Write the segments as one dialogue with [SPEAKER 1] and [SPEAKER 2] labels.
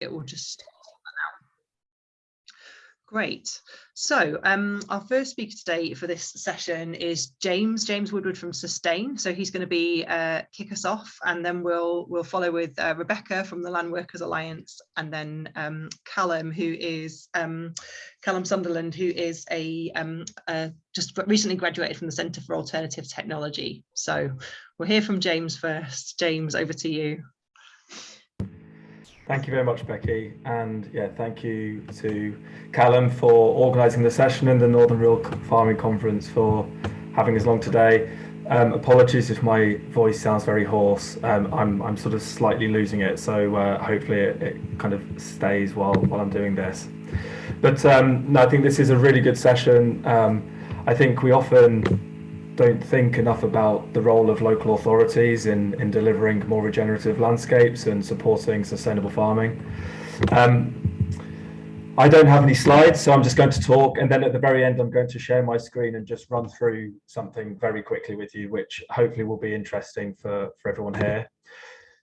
[SPEAKER 1] it will just Great. So our first speaker today for this session is James Woodward from Sustain. So he's going to be kick us off, and then we'll follow with Rebecca from the Land Workers Alliance, and then Callum, who is Callum Sunderland, who is a just recently graduated from the Centre for Alternative Technology. So we'll hear from James first. James, over to you.
[SPEAKER 2] Thank you very much, Becky, and yeah, thank you to Callum for organising the session and the Northern Rural Farming Conference for having us along today. Apologies if my voice sounds very hoarse. I'm sort of slightly losing it, so hopefully it kind of stays while I'm doing this. But no, I think this is a really good session. I think we often don't think enough about the role of local authorities in delivering more regenerative landscapes and supporting sustainable farming. I don't have any slides, so I'm just going to talk, and then at the very end I'm going to share my screen and just run through something very quickly with you, which hopefully will be interesting for everyone here.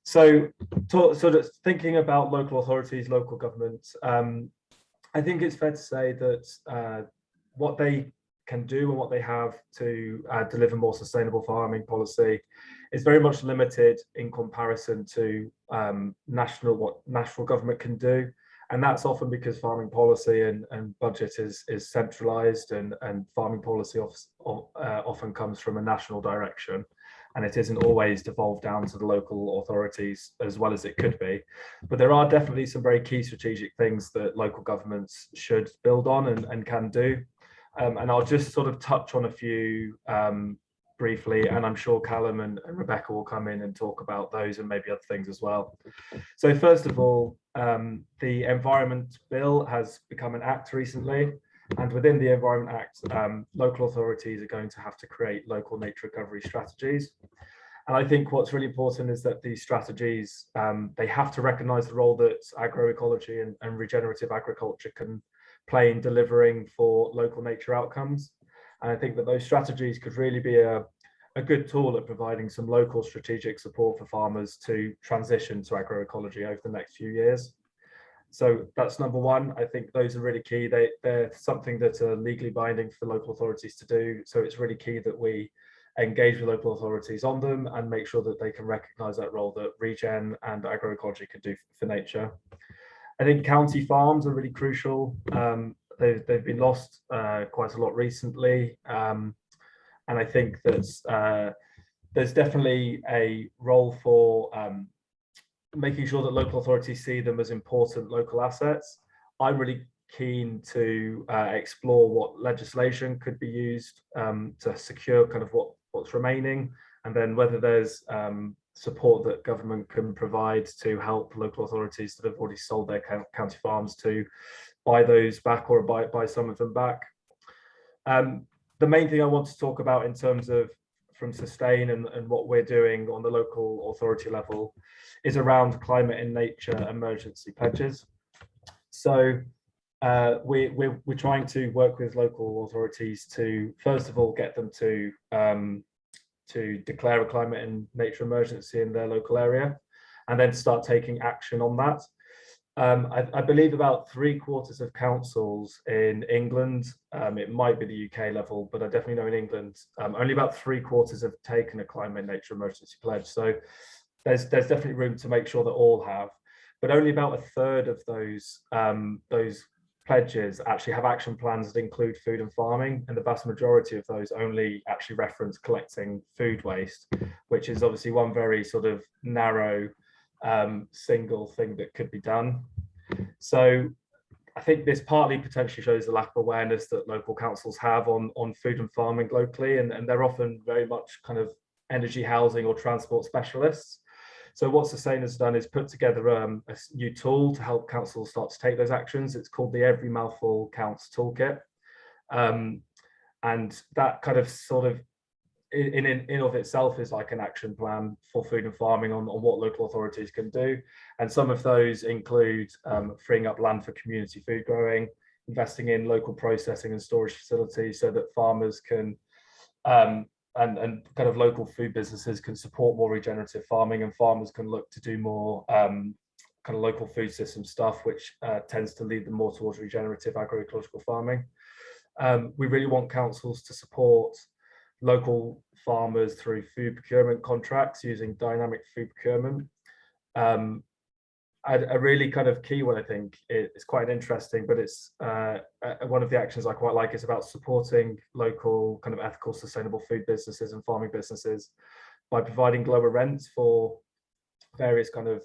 [SPEAKER 2] So sort of thinking about local authorities, local governments, I think it's fair to say that what they can do and what they have to deliver more sustainable farming policy is very much limited in comparison to what national government can do, and that's often because farming policy and budget is centralised, and farming policy often comes from a national direction, and it isn't always devolved down to the local authorities as well as it could be. But there are definitely some very key strategic things that local governments should build on and can do. And I'll just sort of touch on a few briefly, and I'm sure Callum and Rebecca will come in and talk about those and maybe other things as well. So first of all, the Environment Bill has become an act recently, and within the Environment Act, local authorities are going to have to create local nature recovery strategies. And I think what's really important is that these strategies, they have to recognise the role that agroecology and regenerative agriculture can play in delivering for local nature outcomes. And I think that those strategies could really be a good tool at providing some local strategic support for farmers to transition to agroecology over the next few years. So that's number one. I think those are really key. They're something that are legally binding for local authorities to do. So it's really key that we engage with local authorities on them and make sure that they can recognise that role that regen and agroecology could do for nature. I think county farms are really crucial. They've been lost quite a lot recently, and I think that there's definitely a role for making sure that local authorities see them as important local assets. I'm really keen to explore what legislation could be used to secure kind of what's remaining, and then whether there's support that government can provide to help local authorities that have already sold their county farms to buy those back or buy some of them back. The main thing I want to talk about in terms of from Sustain and what we're doing on the local authority level is around climate and nature emergency pledges. So we're trying to work with local authorities to, first of all, get them to declare a climate and nature emergency in their local area, and then start taking action on that. I believe about 3/4 of councils in England, it might be the UK level, but I definitely know in England, only about 3/4 have taken a climate and nature emergency pledge. So there's definitely room to make sure that all have, but only about 1/3 of those pledges actually have action plans that include food and farming, and the vast majority of those only actually reference collecting food waste, which is obviously one very sort of narrow single thing that could be done. So I think this partly potentially shows the lack of awareness that local councils have on food and farming locally, and they're often very much kind of energy, housing or transport specialists. So what Sustain has done is put together a new tool to help councils start to take those actions. It's called the Every Mouthful Counts toolkit. And that kind of sort of in of itself is like an action plan for food and farming on what local authorities can do. And some of those include freeing up land for community food growing, investing in local processing and storage facilities so that farmers can and kind of local food businesses can support more regenerative farming, and farmers can look to do more kind of local food system stuff, which tends to lead them more towards regenerative agroecological farming. We really want councils to support local farmers through food procurement contracts using dynamic food procurement. A really kind of key one, I think, it's quite interesting, but it's one of the actions I quite like is about supporting local kind of ethical, sustainable food businesses and farming businesses by providing lower rents for various kind of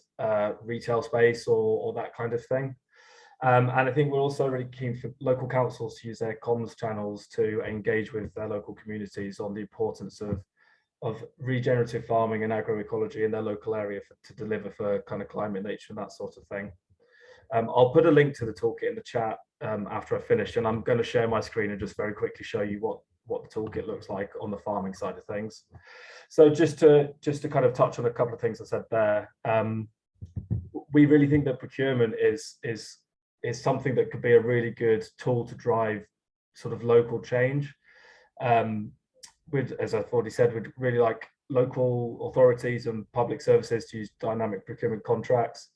[SPEAKER 2] retail space or that kind of thing. And I think we're also really keen for local councils to use their comms channels to engage with their local communities on the importance of regenerative farming and agroecology in their local area to deliver for kind of climate, nature, and that sort of thing. I'll put a link to the toolkit in the chat after I finish, and I'm going to share my screen and just very quickly show you what the toolkit looks like on the farming side of things. So just to kind of touch on a couple of things I said there, we really think that procurement is something that could be a really good tool to drive sort of local change. As I've already said, we'd really like local authorities and public services to use dynamic procurement contracts,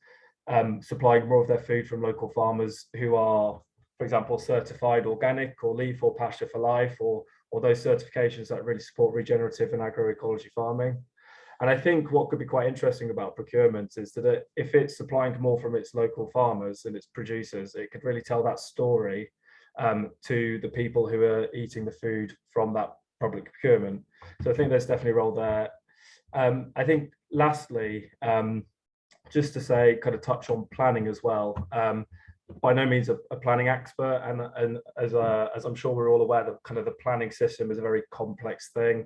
[SPEAKER 2] supplying more of their food from local farmers who are, for example, certified organic or leaf or pasture for life, or those certifications that really support regenerative and agroecology farming. And I think what could be quite interesting about procurement is that if it's supplying more from its local farmers and its producers, it could really tell that story to the people who are eating the food from that public procurement. So I think there's definitely a role there. I think lastly, just to say, kind of touch on planning as well. By no means a planning expert, and as I'm sure we're all aware, that kind of the planning system is a very complex thing.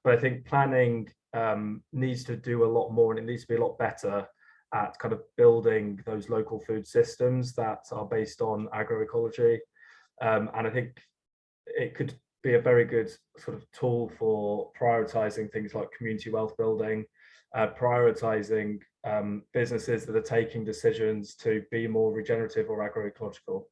[SPEAKER 2] But I think planning needs to do a lot more, and it needs to be a lot better at kind of building those local food systems that are based on agroecology. And I think it could be a very good sort of tool for prioritizing things like community wealth building, prioritizing businesses that are taking decisions to be more regenerative or agroecological.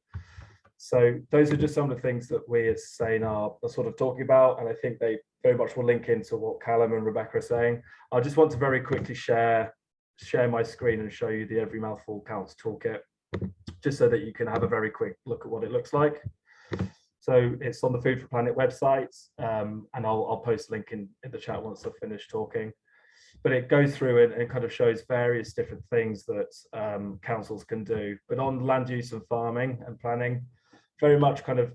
[SPEAKER 2] So those are just some of the things that we as SANE are sort of talking about, and I think they very much will link into what Callum and Rebecca are saying. I just want to very quickly share my screen and show you the Every Mouthful Counts toolkit, just so that you can have a very quick look at what it looks like. So it's on the Food for Planet website, and I'll post a link in the chat once I've finished talking. But it goes through and kind of shows various different things that councils can do. But on land use and farming and planning, very much kind of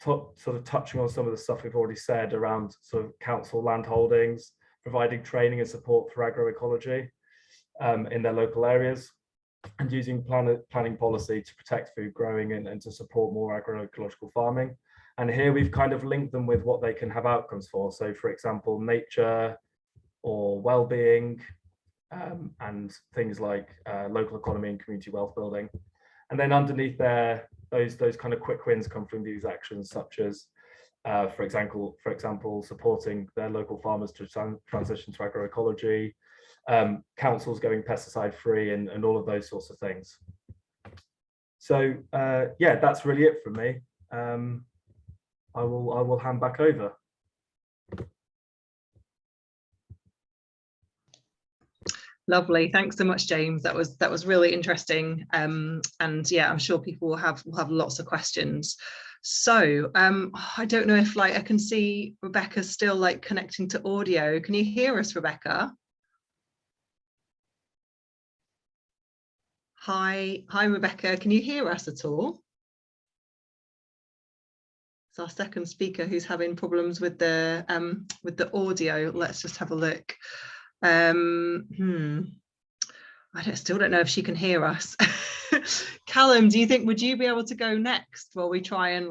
[SPEAKER 2] sort of touching on some of the stuff we've already said around sort of council land holdings, providing training and support for agroecology in their local areas, and using planning policy to protect food growing and to support more agroecological farming. And here we've kind of linked them with what they can have outcomes for. So for example, nature or well-being, and things like local economy and community wealth building. And then underneath there, those kind of quick wins come from these actions, such as, for example, supporting their local farmers to transition to agroecology, councils going pesticide free, and all of those sorts of things. So yeah, that's really it from me. I will hand back over.
[SPEAKER 1] Lovely, thanks so much, James. That was really interesting, and yeah, I'm sure people will have lots of questions. So I don't know if I can see Rebecca's still connecting to audio. Can you hear us, Rebecca? Hi, Rebecca. Can you hear us at all? It's our second speaker who's having problems with the audio. Let's just have a look. I still don't know if she can hear us. Callum, would you be able to go next while we try and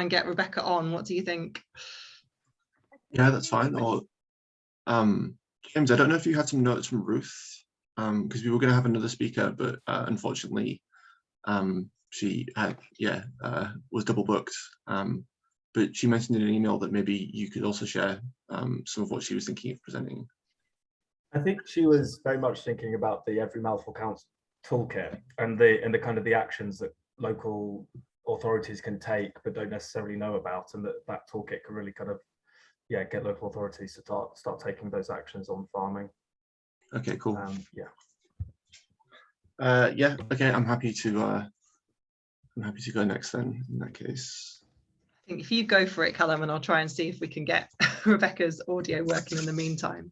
[SPEAKER 1] get Rebecca on? What do you think?
[SPEAKER 3] Yeah, that's fine. Or James, I don't know if you had some notes from Ruth, because we were going to have another speaker, but unfortunately she had was double booked. But she mentioned in an email that maybe you could also share some of what she was thinking of presenting.
[SPEAKER 2] I think she was very much thinking about the Every Mouthful Counts toolkit and the kind of the actions that local authorities can take but don't necessarily know about, and that toolkit can really kind of get local authorities to start taking those actions on farming.
[SPEAKER 3] Okay, cool.
[SPEAKER 2] Yeah.
[SPEAKER 3] Yeah, okay, I'm happy to go next then, in that case.
[SPEAKER 1] I think if you go for it, Callum, and I'll try and see if we can get Rebecca's audio working in the meantime.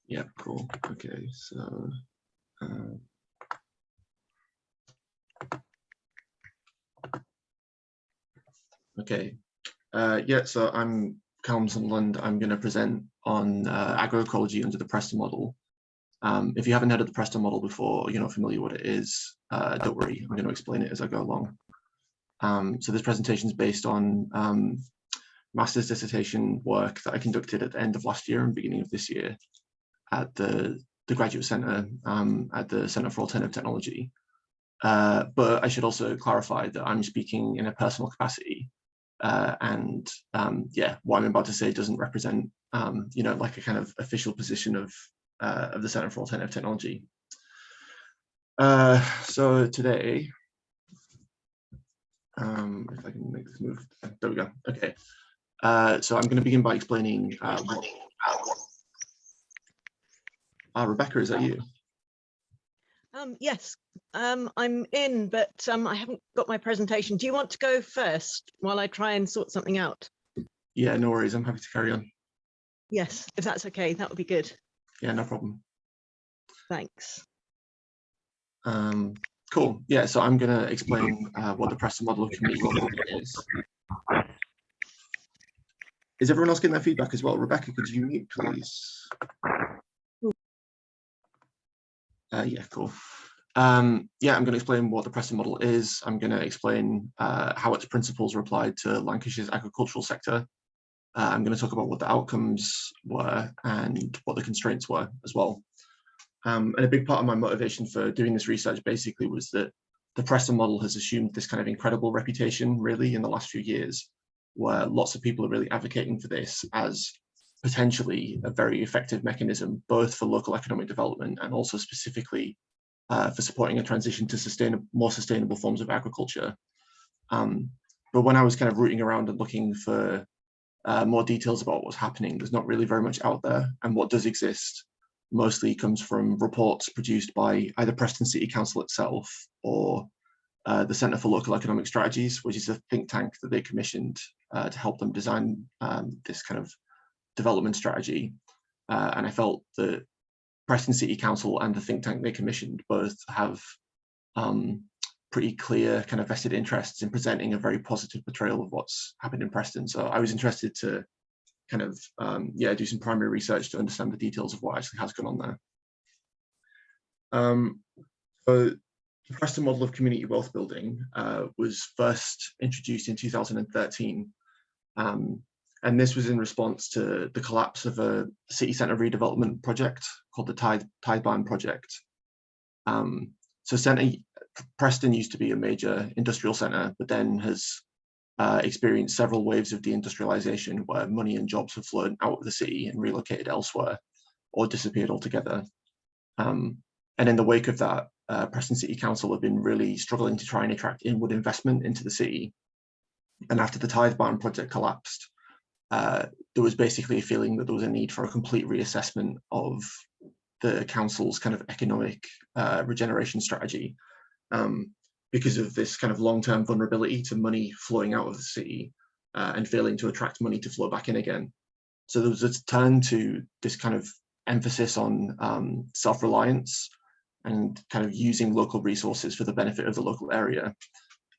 [SPEAKER 3] Yeah, cool. Okay, so okay. Yeah, so I'm Callum Sunderland. I'm going to present on agroecology under the Preston model. If you haven't heard of the Preston model before, or you're not familiar what it is, don't worry, I'm going to explain it as I go along. So this presentation is based on master's dissertation work that I conducted at the end of last year and beginning of this year at the Graduate Centre at the Centre for Alternative Technology. But I should also clarify that I'm speaking in a personal capacity, and yeah, what I'm about to say doesn't represent, you know, like a kind of official position of the Centre for Alternative Technology. So today, if I can make this move, there we go. Okay. So I'm going to begin by explaining Rebecca, is that you?
[SPEAKER 4] Yes, I'm in, but I haven't got my presentation. Do you want to go first while I try and sort something out?
[SPEAKER 3] Yeah, no worries. I'm happy to carry on.
[SPEAKER 4] Yes, if that's okay, that would be good.
[SPEAKER 3] Yeah, no problem.
[SPEAKER 4] Thanks.
[SPEAKER 3] Cool. Yeah, so I'm going to explain what the Preston model of community work is. Is everyone else getting that feedback as well? Rebecca, could you mute, please? Yeah, cool. Yeah, I'm going to explain what the Preston model is. I'm going to explain how its principles are applied to Lancashire's agricultural sector. I'm going to talk about what the outcomes were and what the constraints were as well. And a big part of my motivation for doing this research basically was that the Preston model has assumed this kind of incredible reputation really in the last few years, where lots of people are really advocating for this as potentially a very effective mechanism, both for local economic development and also specifically for supporting a transition to more sustainable forms of agriculture. But when I was kind of rooting around and looking for more details about what's happening, there's not really very much out there. And what does exist mostly comes from reports produced by either Preston City Council itself or the Centre for Local Economic Strategies, which is a think tank that they commissioned to help them design this kind of development strategy. And I felt that Preston City Council and the think tank they commissioned both have pretty clear kind of vested interests in presenting a very positive portrayal of what's happened in Preston. So I was interested to kind of, yeah, do some primary research to understand the details of what actually has gone on there. So the Preston model of community wealth building was first introduced in 2013. And this was in response to the collapse of a city centre redevelopment project called the Tidebarn project. So Preston used to be a major industrial centre, but then has experienced several waves of deindustrialisation where money and jobs have flown out of the city and relocated elsewhere or disappeared altogether. And in the wake of that, Preston City Council have been really struggling to try and attract inward investment into the city. And after the Tidebarn project collapsed, there was basically a feeling that there was a need for a complete reassessment of the council's kind of economic regeneration strategy because of this kind of long-term vulnerability to money flowing out of the city and failing to attract money to flow back in again. So there was a turn to this kind of emphasis on self-reliance and kind of using local resources for the benefit of the local area.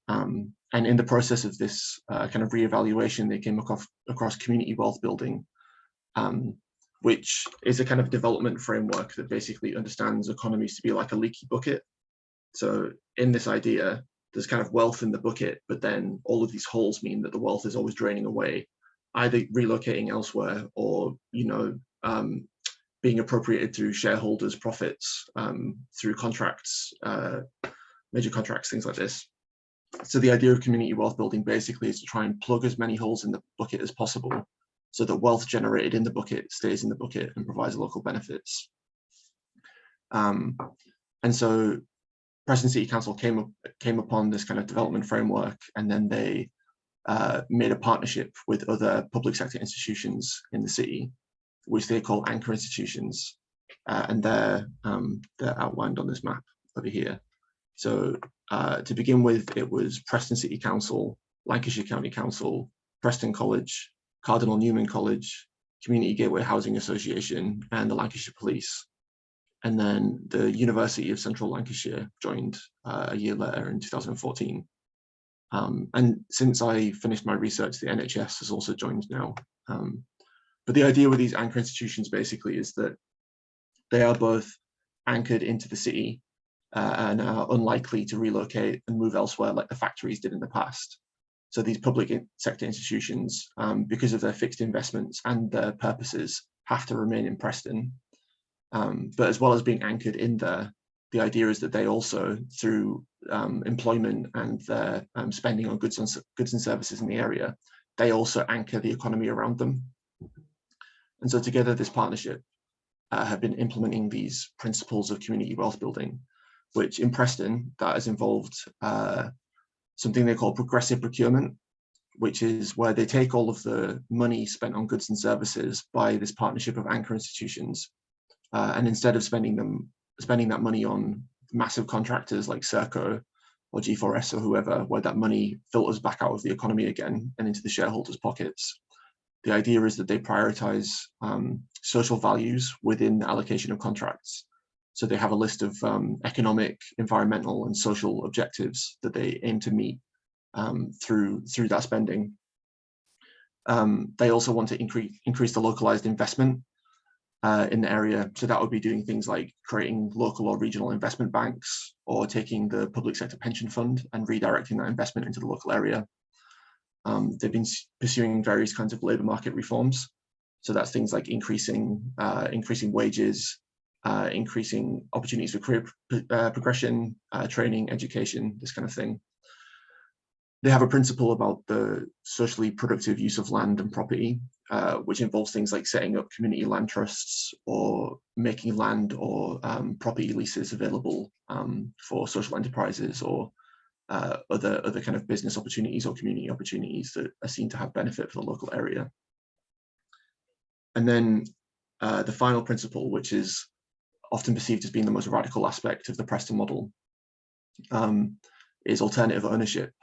[SPEAKER 3] And in the process of this kind of reevaluation, they came across community wealth building, which is a kind of development framework that basically understands economies to be like a leaky bucket. So in this idea, there's kind of wealth in the bucket, but then all of these holes mean that the wealth is always draining away, either relocating elsewhere or, you know, being appropriated through shareholders' profits, through contracts, major contracts, things like this. So the idea of community wealth building basically is to try and plug as many holes in the bucket as possible so that wealth generated in the bucket stays in the bucket and provides local benefits. And so Preston City Council came upon this kind of development framework, and then they made a partnership with other public sector institutions in the city, which they call anchor institutions, and they're outlined on this map. over here. So to begin with, it was Preston City Council, Lancashire County Council, Preston College, Cardinal Newman College, Community Gateway Housing Association, and the Lancashire Police. And then the University of Central Lancashire joined a year later in 2014. And since I finished my research, the NHS has also joined now. But the idea with these anchor institutions basically is that they are both anchored into the city and are unlikely to relocate and move elsewhere like the factories did in the past. So these public sector institutions, because of their fixed investments and their purposes, have to remain in Preston. But as well as being anchored in there, the idea is that they also, through employment and their spending on goods and services in the area, they also anchor the economy around them. And so together, this partnership have been implementing these principles of community wealth building, which in Preston, that has involved something they call progressive procurement, which is where they take all of the money spent on goods and services by this partnership of anchor institutions, and instead of spending that money on massive contractors like Serco or G4S or whoever, where that money filters back out of the economy again and into the shareholders' pockets. The idea is that they prioritize social values within the allocation of contracts. So they have a list of economic, environmental, and social objectives that they aim to meet through that spending. They also want to increase the localized investment in the area. So that would be doing things like creating local or regional investment banks, or taking the public sector pension fund and redirecting that investment into the local area. They've been pursuing various kinds of labour market reforms. So that's things like increasing wages, increasing opportunities for career progression, training, education, this kind of thing. They have a principle about the socially productive use of land and property, which involves things like setting up community land trusts or making land or property leases available for social enterprises or other kind of business opportunities or community opportunities that are seen to have benefit for the local area. And then the final principle, which is often perceived as being the most radical aspect of the Preston model, is alternative ownership.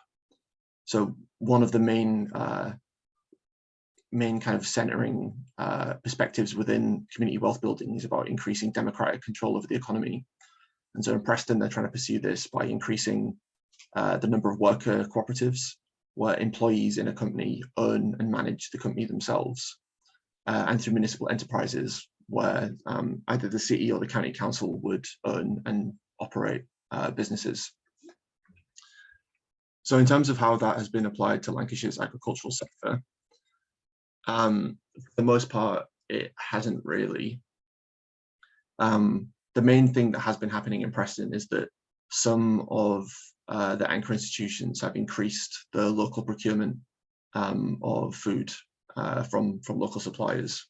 [SPEAKER 3] So one of the main kind of centering perspectives within community wealth building is about increasing democratic control over the economy. And so in Preston, they're trying to pursue this by increasing the number of worker cooperatives, where employees in a company own and manage the company themselves, and through municipal enterprises, where either the city or the county council would own and operate businesses. So in terms of how that has been applied to Lancashire's agricultural sector, for the most part, it hasn't really. The main thing that has been happening in Preston is that some of the anchor institutions have increased the local procurement of food from local suppliers.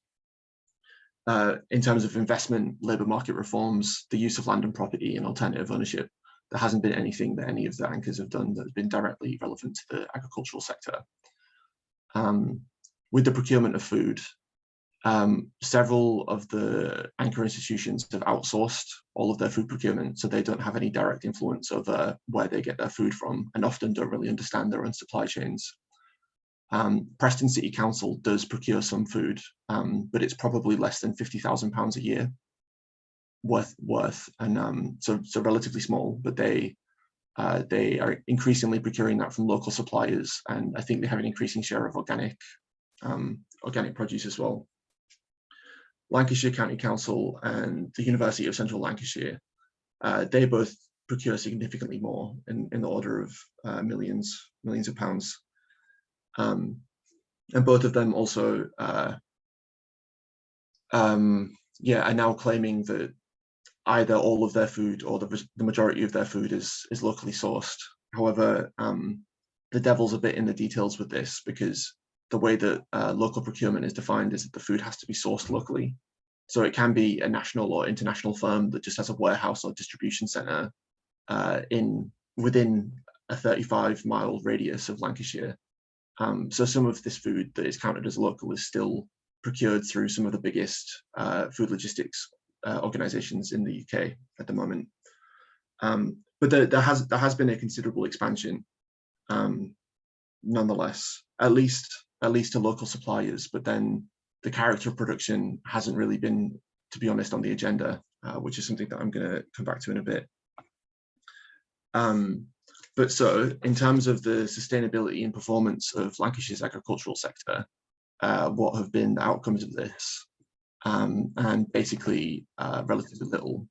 [SPEAKER 3] In terms of investment, labour market reforms, the use of land and property, and alternative ownership, there hasn't been anything that any of the anchors have done that has been directly relevant to the agricultural sector. With the procurement of food, several of the anchor institutions have outsourced all of their food procurement, so they don't have any direct influence over where they get their food from, and often don't really understand their own supply chains. Preston City Council does procure some food, but it's probably less than £50,000 a year worth, and so relatively small. But they are increasingly procuring that from local suppliers, and I think they have an increasing share of organic produce as well. Lancashire County Council and the University of Central Lancashire, they both procure significantly more, in the order of millions of pounds. And both of them also are now claiming that either all of their food or the majority of their food is locally sourced. However, the devil's a bit in the details with this, because the way that local procurement is defined is that the food has to be sourced locally. So it can be a national or international firm that just has a warehouse or distribution centre within a 35-mile radius of Lancashire. So some of this food that is counted as local is still procured through some of the biggest food logistics organisations in the UK at the moment. But there has been a considerable expansion, nonetheless, at least to local suppliers. But then the character of production hasn't really been, to be honest, on the agenda, which is something that I'm going to come back to in a bit. But so, in terms of the sustainability and performance of Lancashire's agricultural sector, what have been the outcomes of this? And basically, relatively little.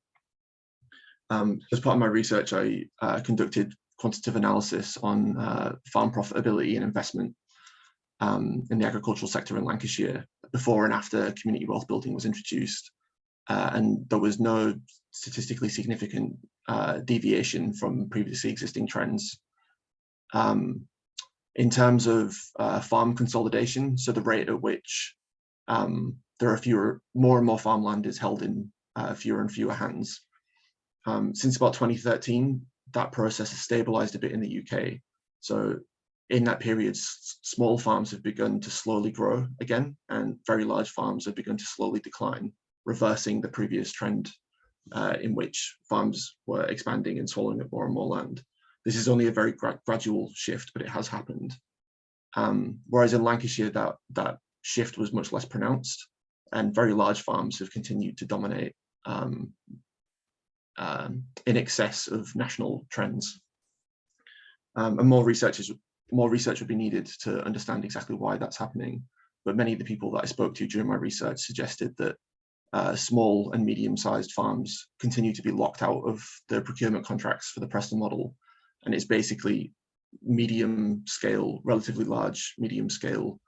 [SPEAKER 3] As part of my research, I conducted quantitative analysis on farm profitability and investment in the agricultural sector in Lancashire before and after community wealth building was introduced. And there was no statistically significant deviation from previously existing trends. In terms of farm consolidation, so the rate at which there are more and more farmland is held in fewer and fewer hands. Since about 2013, that process has stabilized a bit in the UK. So in that period, small farms have begun to slowly grow again, and very large farms have begun to slowly decline, reversing the previous trend in which farms were expanding and swallowing up more and more land. This is only a very gradual shift, but it has happened. Whereas in Lancashire, that shift was much less pronounced, and very large farms have continued to dominate in excess of national trends. And more research would be needed to understand exactly why that's happening. But many of the people that I spoke to during my research suggested that small and medium-sized farms continue to be locked out of the procurement contracts for the Preston model. And it's basically medium-scale, relatively large, medium-scale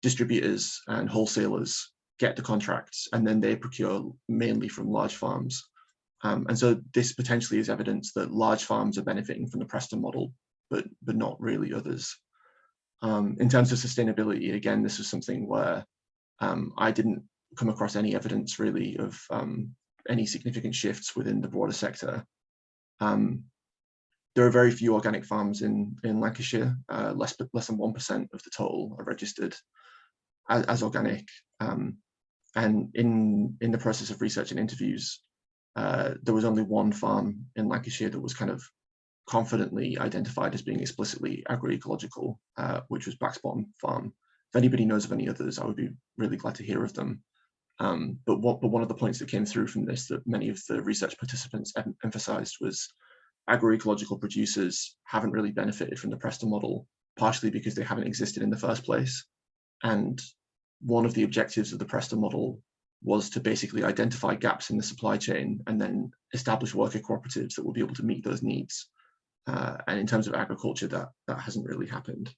[SPEAKER 3] distributors and wholesalers get the contracts, and then they procure mainly from large farms. And so this potentially is evidence that large farms are benefiting from the Preston model, but not really others. In terms of sustainability, again, this was something where I didn't come across any evidence really of any significant shifts within the broader sector. There are very few organic farms in Lancashire, less than 1% of the total are registered as organic. And in the process of research and interviews, there was only one farm in Lancashire that was kind of confidently identified as being explicitly agroecological, which was Blacksbottom Farm. If anybody knows of any others, I would be really glad to hear of them. But one of the points that came through from this that many of the research participants emphasised was agroecological producers haven't really benefited from the Preston model, partially because they haven't existed in the first place. And one of the objectives of the Preston model was to basically identify gaps in the supply chain and then establish worker cooperatives that will be able to meet those needs. And in terms of agriculture, that hasn't really happened.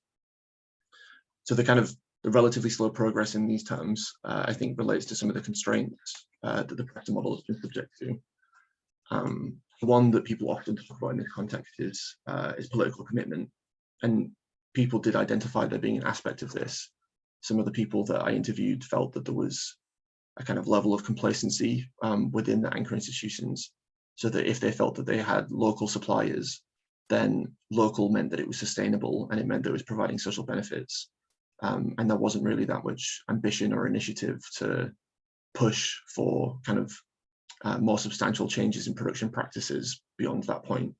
[SPEAKER 3] So the relatively slow progress in these terms, I think, relates to some of the constraints that the Preston model has been subject to. One that people often talk about in this context is political commitment, and people did identify there being an aspect of this. Some of the people that I interviewed felt that there was a kind of level of complacency within the anchor institutions, so that if they felt that they had local suppliers, then local meant that it was sustainable and it meant that it was providing social benefits. And there wasn't really that much ambition or initiative to push for kind of more substantial changes in production practices beyond that point.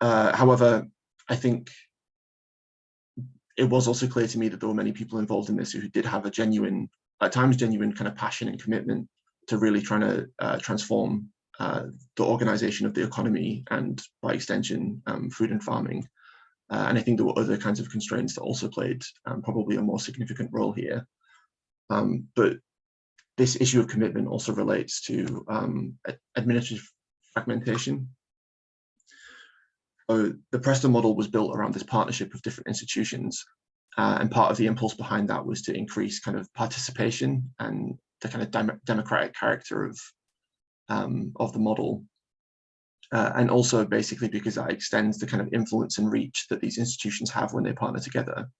[SPEAKER 3] However, I think it was also clear to me that there were many people involved in this who did have a genuine, at times genuine kind of passion and commitment to really trying to transform the organization of the economy and by extension, food and farming. And I think there were other kinds of constraints that also played probably a more significant role here. But this issue of commitment also relates to administrative fragmentation. So the Preston model was built around this partnership of different institutions, and part of the impulse behind that was to increase kind of participation and the kind of democratic character of the model, and also basically because that extends the kind of influence and reach that these institutions have when they partner together.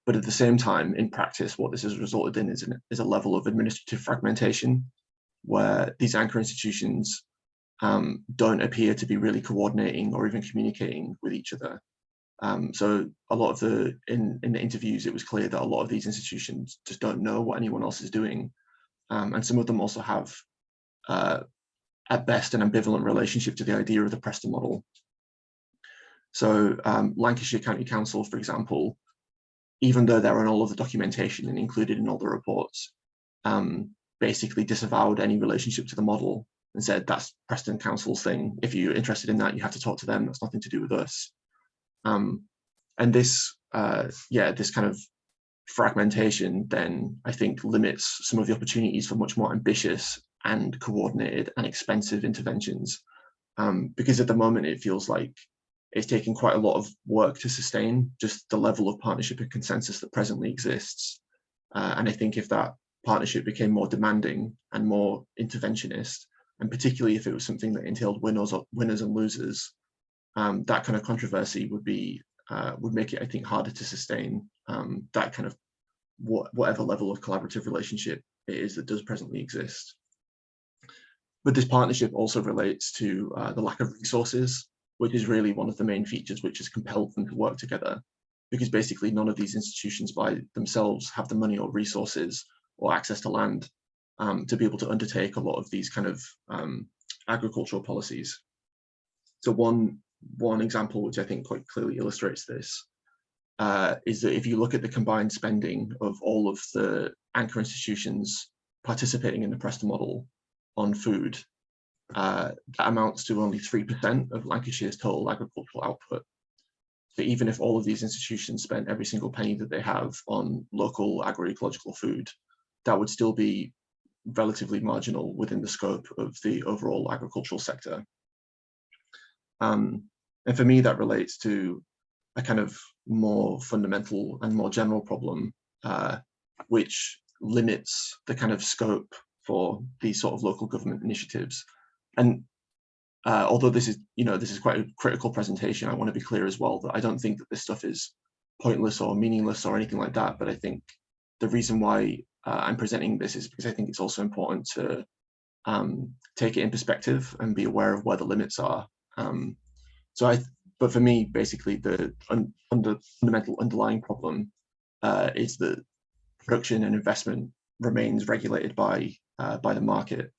[SPEAKER 3] But at the same time, in practice, what this has resulted in is a level of administrative fragmentation, where these anchor institutions don't appear to be really coordinating or even communicating with each other. So a lot of in the interviews, it was clear that a lot of these institutions just don't know what anyone else is doing. And some of them also have at best an ambivalent relationship to the idea of the Preston model. So Lancashire County Council, for example, even though they're on all of the documentation and included in all the reports, basically disavowed any relationship to the model and said that's Preston Council's thing. If you're interested in that, you have to talk to them. That's nothing to do with us. And this, this kind of fragmentation then I think limits some of the opportunities for much more ambitious and coordinated and expensive interventions, because at the moment it feels like it's taking quite a lot of work to sustain just the level of partnership and consensus that presently exists. And I think if that partnership became more demanding and more interventionist, and particularly if it was something that entailed winners and losers, that kind of controversy would make it, I think, harder to sustain that kind of whatever level of collaborative relationship it is that does presently exist. But this partnership also relates to the lack of resources, which is really one of the main features which has compelled them to work together, because basically none of these institutions by themselves have the money or resources or access to land to be able to undertake a lot of these kind of agricultural policies. So one example which I think quite clearly illustrates this is that if you look at the combined spending of all of the anchor institutions participating in the Preston model on food, that amounts to only 3% of Lancashire's total agricultural output. So even if all of these institutions spent every single penny that they have on local agroecological food, that would still be relatively marginal within the scope of the overall agricultural sector. And for me, that relates to a kind of more fundamental and more general problem, which limits the kind of scope for these sort of local government initiatives. And although this is quite a critical presentation, I want to be clear as well that I don't think that this stuff is pointless or meaningless or anything like that. But I think the reason why I'm presenting this is because I think it's also important to take it in perspective and be aware of where the limits are. But for me, basically, the fundamental underlying problem is that production and investment remains regulated by the market.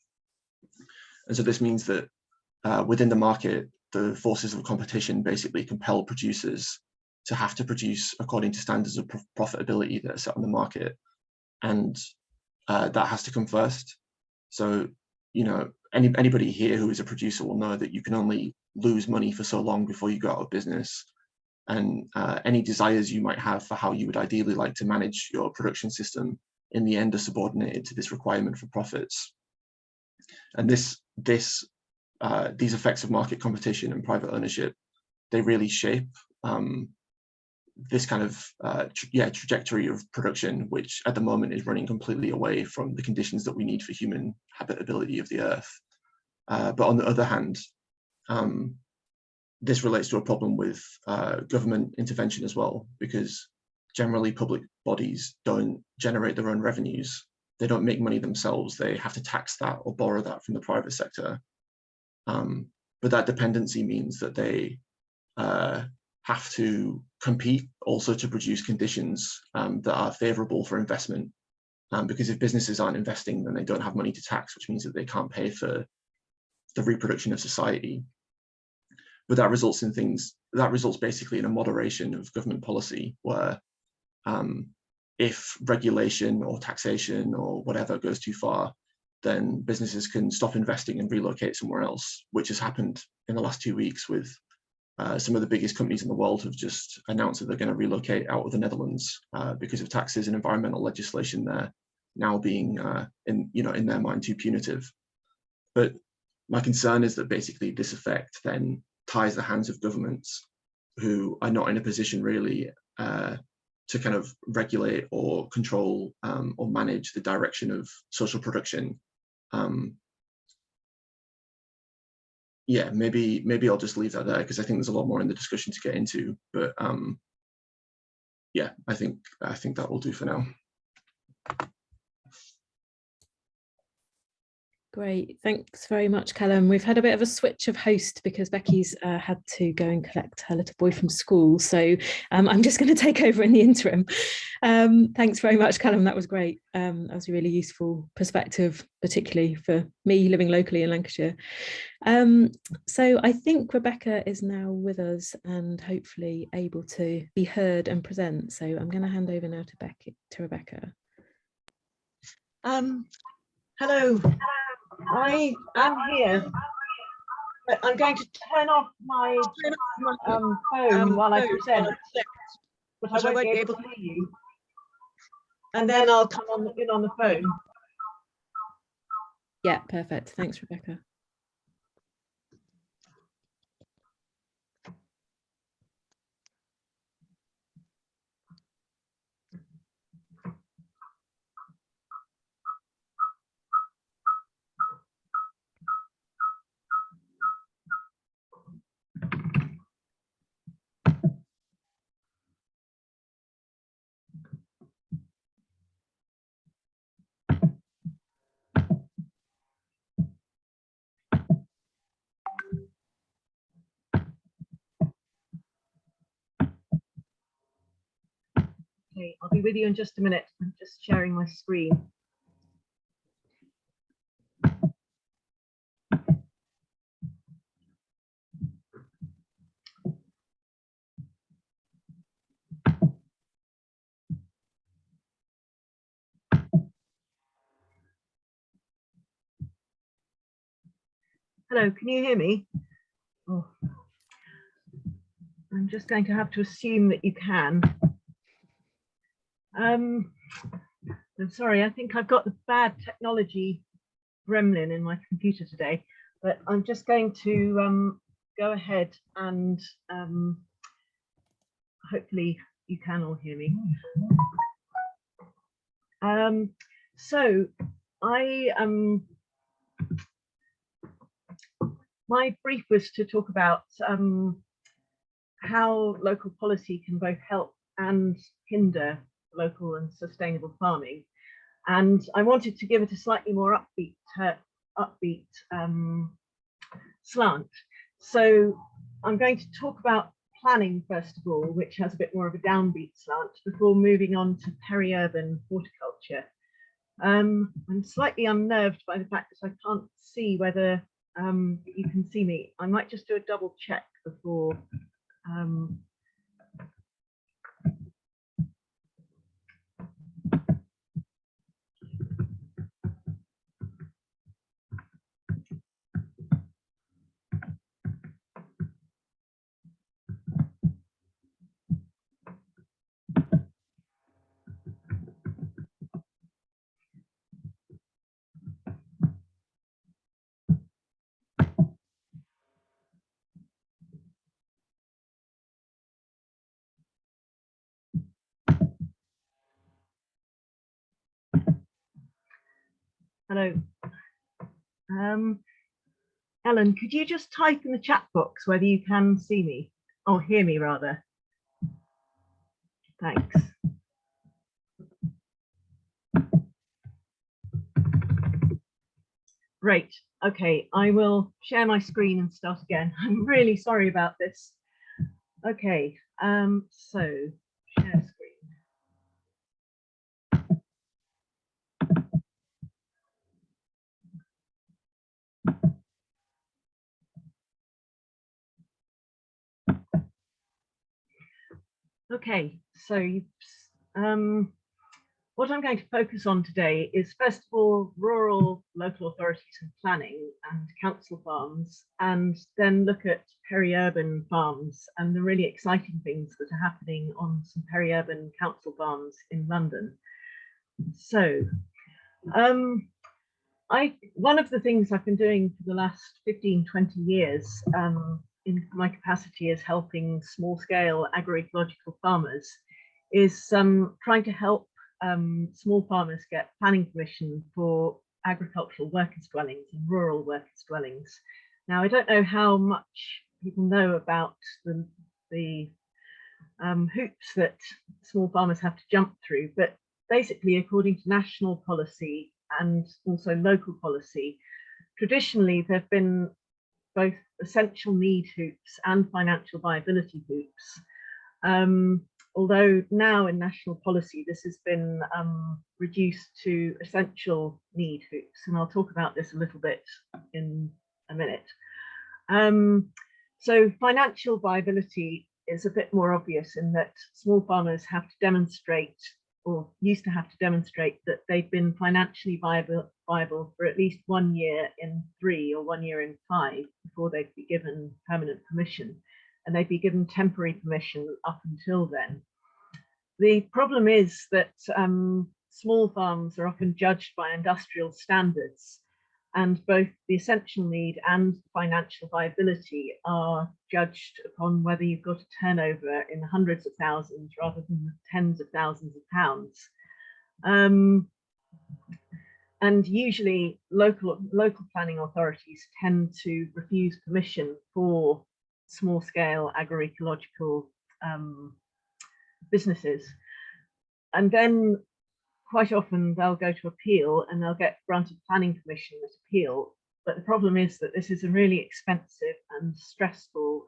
[SPEAKER 3] And so this means that within the market, the forces of competition basically compel producers to have to produce according to standards of profitability that are set on the market. And that has to come first. So, anybody here who is a producer will know that you can only lose money for so long before you go out of business. And any desires you might have for how you would ideally like to manage your production system in the end are subordinated to this requirement for profits. And these effects of market competition and private ownership, they really shape this kind of trajectory of production, which at the moment is running completely away from the conditions that we need for human habitability of the earth. But on the other hand, this relates to a problem with government intervention as well, because generally public bodies don't generate their own revenues. They don't make money themselves. They have to tax that or borrow that from the private sector. But that dependency means that they have to compete also to produce conditions that are favorable for investment. Because if businesses aren't investing, then they don't have money to tax, which means that they can't pay for the reproduction of society. But that results basically in a moderation of government policy where if regulation or taxation or whatever goes too far, then businesses can stop investing and relocate somewhere else, which has happened in the last 2 weeks with some of the biggest companies in the world have just announced that they're going to relocate out of the Netherlands because of taxes and environmental legislation there now being, in their mind, too punitive. But my concern is that basically this effect then ties the hands of governments who are not in a position really to kind of regulate or control or manage the direction of social production. Maybe I'll just leave that there because I think there's a lot more in the discussion to get into. But I think that will do for now.
[SPEAKER 5] Great, thanks very much, Callum. We've had a bit of a switch of host because Becky's had to go and collect her little boy from school. So I'm just going to take over in the interim. Thanks very much, Callum. That was great. That was a really useful perspective, particularly for me living locally in Lancashire. So I think Rebecca is now with us and hopefully able to be heard and present. So I'm going to hand over now to Rebecca.
[SPEAKER 4] Hello. I am here, but I'm going to turn off my phone while I present, but I won't be able to hear you. And then I'll come in on the phone.
[SPEAKER 5] Yeah, perfect. Thanks, Rebecca.
[SPEAKER 4] Okay, I'll be with you in just a minute. I'm just sharing my screen. Hello, can you hear me? Oh. I'm just going to have to assume that you can. I'm sorry, I think I've got the bad technology gremlin in my computer today, but I'm just going to go ahead and hopefully you can all hear me. So my brief was to talk about how local policy can both help and hinder local and sustainable farming. And I wanted to give it a slightly more upbeat slant. So I'm going to talk about planning first of all, which has a bit more of a downbeat slant, before moving on to peri-urban horticulture. I'm slightly unnerved by the fact that I can't see whether you can see me. I might just do a double check before. Hello. Ellen, could you just type in the chat box whether you can see me, or hear me rather? Thanks. Great. Okay, I will share my screen and start again. I'm really sorry about this. Okay, so share screen. Okay, so what I'm going to focus on today is, first of all, rural local authorities and planning and council farms, and then look at peri-urban farms and the really exciting things that are happening on some peri-urban council farms in London. So one of the things I've been doing for the last 15, 20 years in my capacity as helping small-scale agroecological farmers is trying to help small farmers get planning permission for agricultural workers' dwellings and rural workers' dwellings. Now, I don't know how much people know about the hoops that small farmers have to jump through, but basically, according to national policy and also local policy, traditionally there have been both essential need hoops and financial viability hoops. Although now in national policy, this has been reduced to essential need hoops, and I'll talk about this a little bit in a minute. So financial viability is a bit more obvious in that small farmers have to demonstrate, or used to have to demonstrate, that they've been financially viable for at least 1 year in 3 or 1 year in 5 before they'd be given permanent permission, and they'd be given temporary permission up until then. The problem is that small farms are often judged by industrial standards, and both the essential need and financial viability are judged upon whether you've got a turnover in the hundreds of thousands rather than the tens of thousands of pounds. And usually local planning authorities tend to refuse permission for small-scale agroecological businesses. And then quite often they'll go to appeal and they'll get granted planning permission at appeal. But the problem is that this is a really expensive and stressful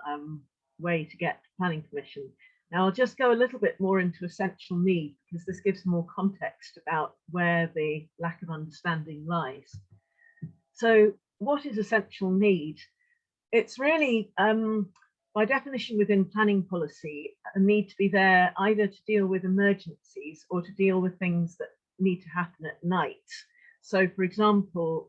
[SPEAKER 4] way to get planning permission. Now I'll just go a little bit more into essential need, because this gives more context about where the lack of understanding lies. So what is essential need? It's really, by definition within planning policy, a need to be there either to deal with emergencies or to deal with things that need to happen at night. So for example,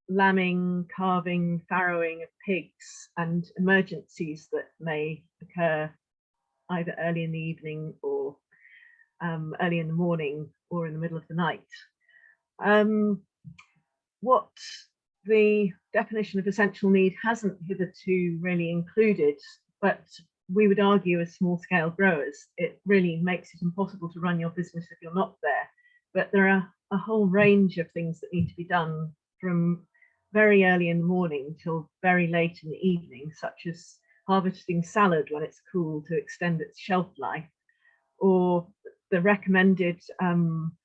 [SPEAKER 4] lambing, calving, farrowing of pigs, and emergencies that may occur either early in the evening or early in the morning or in the middle of the night. What the definition of essential need hasn't hitherto really included, but we would argue as small-scale growers, it really makes it impossible to run your business if you're not there. But there are a whole range of things that need to be done from very early in the morning till very late in the evening, such as harvesting salad when it's cool to extend its shelf life, or the recommended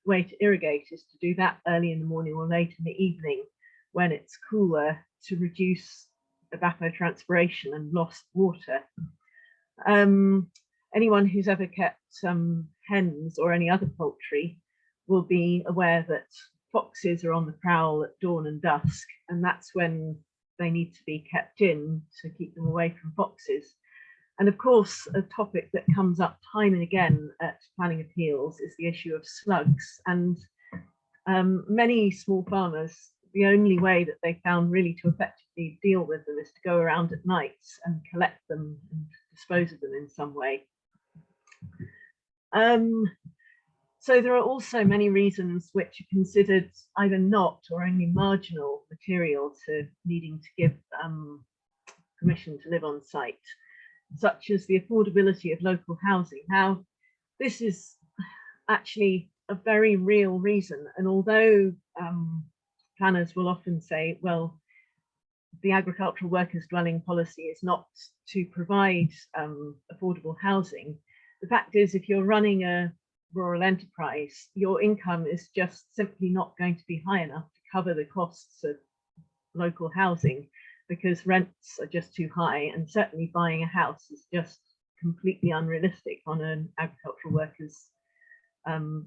[SPEAKER 4] way to irrigate is to do that early in the morning or late in the evening when it's cooler, to reduce evapotranspiration and lost water. Anyone who's ever kept hens or any other poultry will be aware that foxes are on the prowl at dawn and dusk, and that's when they need to be kept in to keep them away from foxes. And of course, a topic that comes up time and again at planning appeals is the issue of slugs. And many small farmers, the only way that they found really to effectively deal with them is to go around at night and collect them and dispose of them in some way. So there are also many reasons which are considered either not or only marginal material to needing to give permission to live on site, such as the affordability of local housing. Now, this is actually a very real reason, and although planners will often say, well, the agricultural workers dwelling policy is not to provide affordable housing, the fact is, if you're running a rural enterprise, your income is just simply not going to be high enough to cover the costs of local housing, because rents are just too high, and certainly buying a house is just completely unrealistic on an agricultural worker's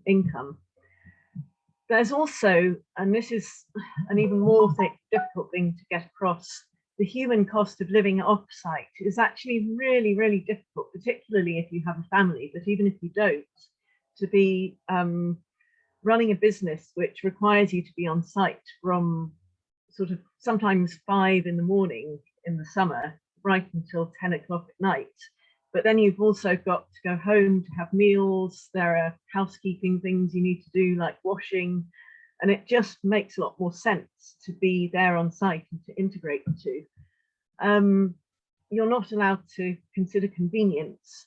[SPEAKER 4] income. There's also, and this is an even more difficult thing to get across, the human cost of living off-site is actually really, really difficult, particularly if you have a family, but even if you don't, to be running a business which requires you to be on site from sort of sometimes 5 in the morning in the summer right until 10 o'clock at night. But then you've also got to go home to have meals. There are housekeeping things you need to do, like washing, and it just makes a lot more sense to be there on site and to integrate the two. You're not allowed to consider convenience.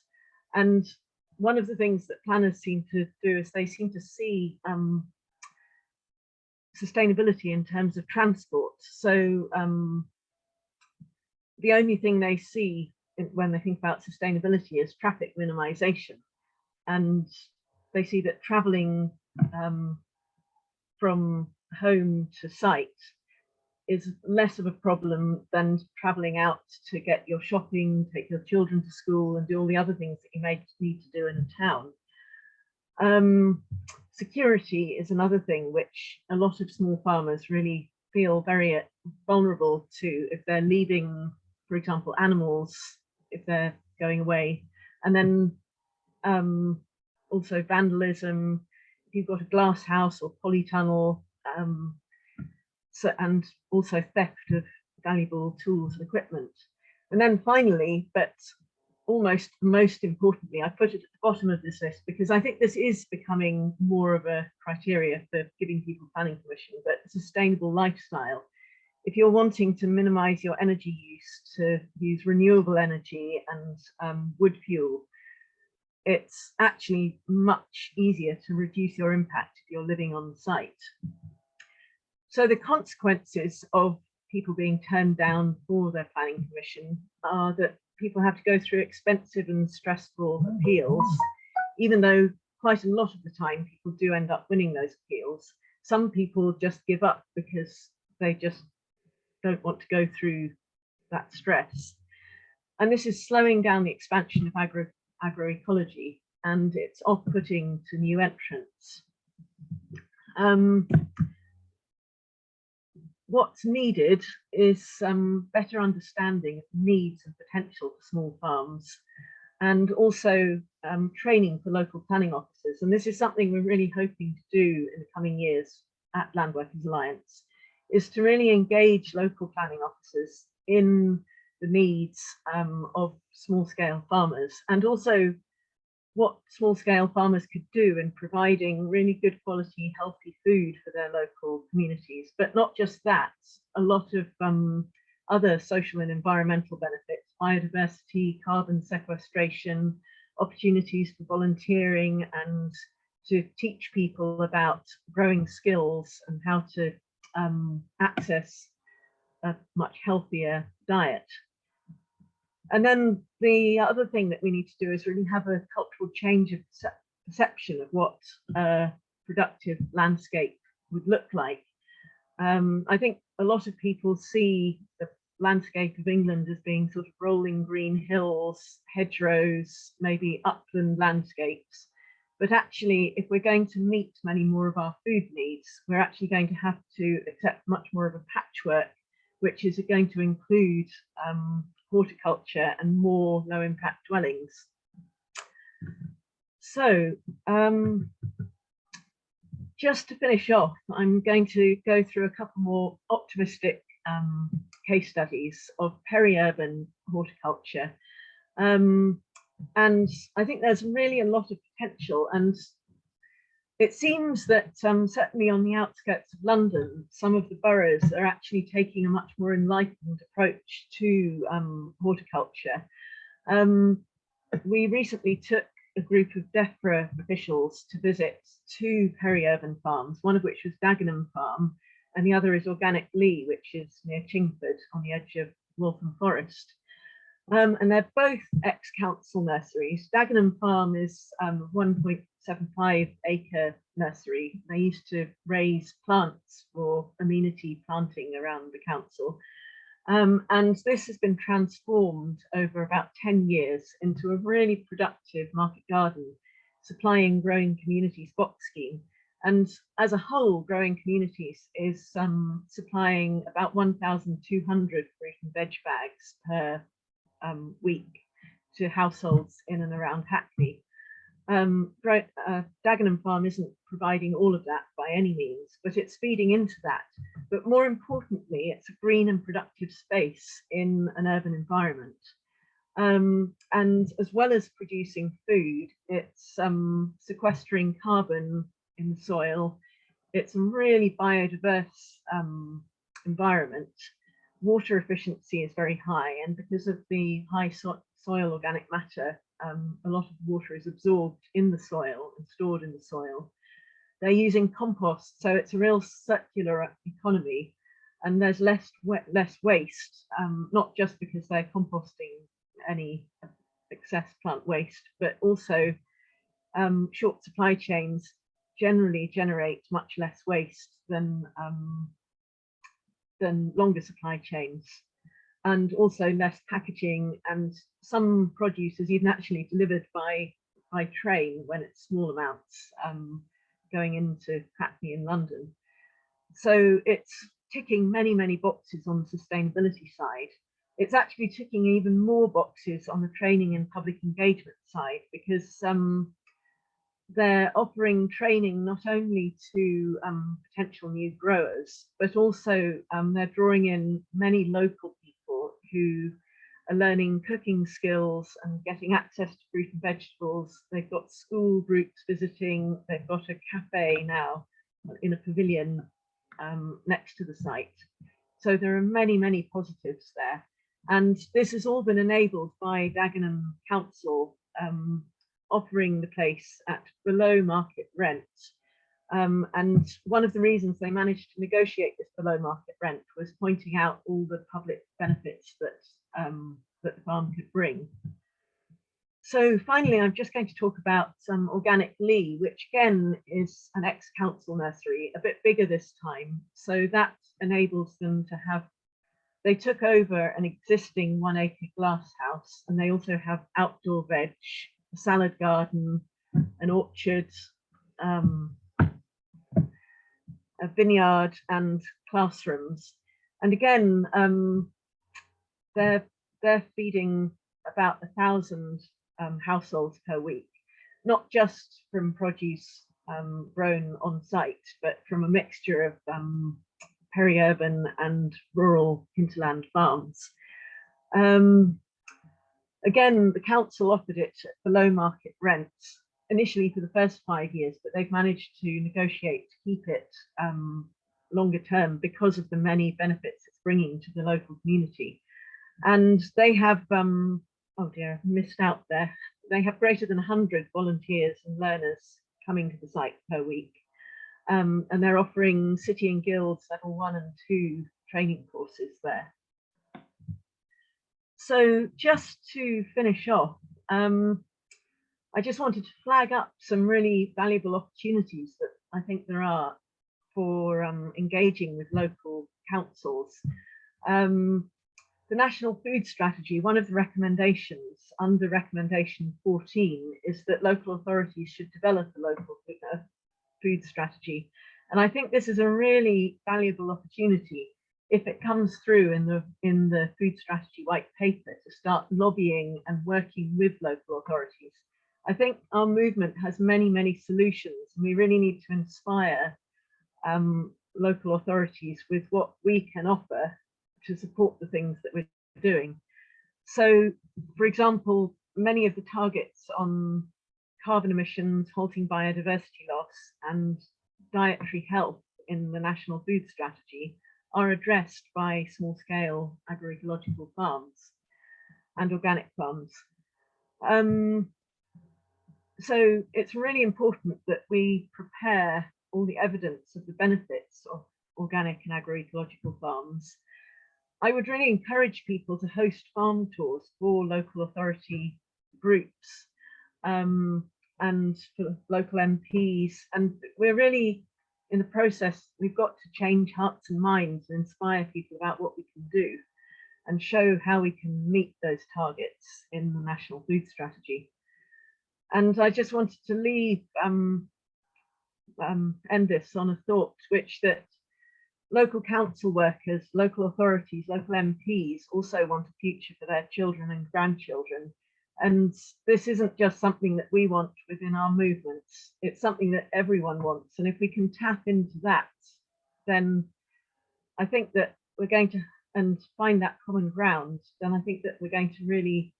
[SPEAKER 4] And one of the things that planners seem to do is they seem to see sustainability in terms of transport. So the only thing they see when they think about sustainability is traffic minimization. And they see that traveling from home to site is less of a problem than traveling out to get your shopping, take your children to school, and do all the other things that you may need to do in a town. Security is another thing which a lot of small farmers really feel very vulnerable to if they're leaving, for example, animals, if they're going away. And then also vandalism, if you've got a glass house or polytunnel, and also theft of valuable tools and equipment. And then finally, but almost most importantly, I put it at the bottom of this list because I think this is becoming more of a criteria for giving people planning permission, but sustainable lifestyle. If you're wanting to minimize your energy use, to use renewable energy and wood fuel, it's actually much easier to reduce your impact if you're living on site. So the consequences of people being turned down for their planning permission are that people have to go through expensive and stressful appeals, even though quite a lot of the time people do end up winning those appeals. Some people just give up because they just don't want to go through that stress. And this is slowing down the expansion of agroecology, and it's off-putting to new entrants. What's needed is some better understanding of needs and potential for small farms, and also training for local planning officers. And this is something we're really hoping to do in the coming years at Land Workers Alliance, is to really engage local planning officers in the needs of small-scale farmers, and also what small-scale farmers could do in providing really good quality, healthy food for their local communities. But not just that, a lot of other social and environmental benefits, biodiversity, carbon sequestration, opportunities for volunteering, and to teach people about growing skills and how to access a much healthier diet. And then the other thing that we need to do is really have a cultural change of perception of what a productive landscape would look like. I think a lot of people see the landscape of England as being sort of rolling green hills, hedgerows, maybe upland landscapes. But actually, if we're going to meet many more of our food needs, we're actually going to have to accept much more of a patchwork, which is going to include horticulture and more low impact dwellings. So just to finish off, I'm going to go through a couple more optimistic case studies of peri-urban horticulture. And I think there's really a lot of potential, and it seems that certainly on the outskirts of London, some of the boroughs are actually taking a much more enlightened approach to horticulture. We recently took a group of DEFRA officials to visit 2 peri-urban farms, one of which was Dagenham Farm, and the other is Organic Lee, which is near Chingford on the edge of Waltham Forest. And they're both ex-council nurseries. Dagenham Farm is 1.75 acre nursery. They used to raise plants for amenity planting around the council. And this has been transformed over about 10 years into a really productive market garden, supplying Growing Communities box scheme. And as a whole, Growing Communities is supplying about 1,200 fruit and veg bags per week to households in and around Hackney. Dagenham Farm isn't providing all of that by any means, but it's feeding into that. But more importantly, it's a green and productive space in an urban environment. And as well as producing food, it's sequestering carbon in the soil. It's a really biodiverse environment. Water efficiency is very high, and because of the high soil organic matter, a lot of water is absorbed in the soil and stored in the soil. They're using compost, so it's a real circular economy, and there's less waste, not just because they're composting any excess plant waste, but also short supply chains generally generate much less waste than than longer supply chains, and also less packaging, and some produce is even actually delivered by train when it's small amounts, going into Hackney in London. So it's ticking many boxes on the sustainability side. It's actually ticking even more boxes on the training and public engagement side, because they're offering training not only to potential new growers, but also they're drawing in many local people who are learning cooking skills and getting access to fruit and vegetables. They've got school groups visiting, they've got a cafe now in a pavilion next to the site. So there are many positives there. And this has all been enabled by Dagenham Council offering the place at below market rent. And one of the reasons they managed to negotiate this below market rent was pointing out all the public benefits that, that the farm could bring. So finally, I'm just going to talk about Organic Lee, which again is an ex-council nursery, a bit bigger this time. So that enables them to have, they took over an existing 1 acre glass house, and they also have outdoor veg, a salad garden, an orchard, a vineyard, and classrooms. And again, they're feeding about 1,000 households per week, not just from produce grown on site, but from a mixture of peri-urban and rural hinterland farms. Again, the council offered it below market rent initially for the first 5 years, but they've managed to negotiate to keep it longer term because of the many benefits it's bringing to the local community. And they have, oh dear, I've missed out there. They have greater than 100 volunteers and learners coming to the site per week. And they're offering City and Guilds level 1 and 2 training courses there. So just to finish off, I just wanted to flag up some really valuable opportunities that I think there are for engaging with local councils. The National Food Strategy, one of the recommendations under recommendation 14 is that local authorities should develop a local food strategy. And I think this is a really valuable opportunity if it comes through in the food strategy white paper to start lobbying and working with local authorities. I think our movement has many solutions, and we really need to inspire local authorities with what we can offer to support the things that we're doing. So, for example, many of the targets on carbon emissions, halting biodiversity loss, and dietary health in the National Food Strategy are addressed by small-scale agroecological farms and organic farms. So it's really important that we prepare all the evidence of the benefits of organic and agroecological farms. I would really encourage people to host farm tours for local authority groups and for local MPs. And we're really in the process, we've got to change hearts and minds and inspire people about what we can do and show how we can meet those targets in the National Food Strategy. And I just wanted to leave, end this on a thought, which that local council workers, local authorities, local MPs also want a future for their children and grandchildren. And this isn't just something that we want within our movements, it's something that everyone wants. And if we can tap into that, then I think that we're going to, and find that common ground, then I think that we're going to really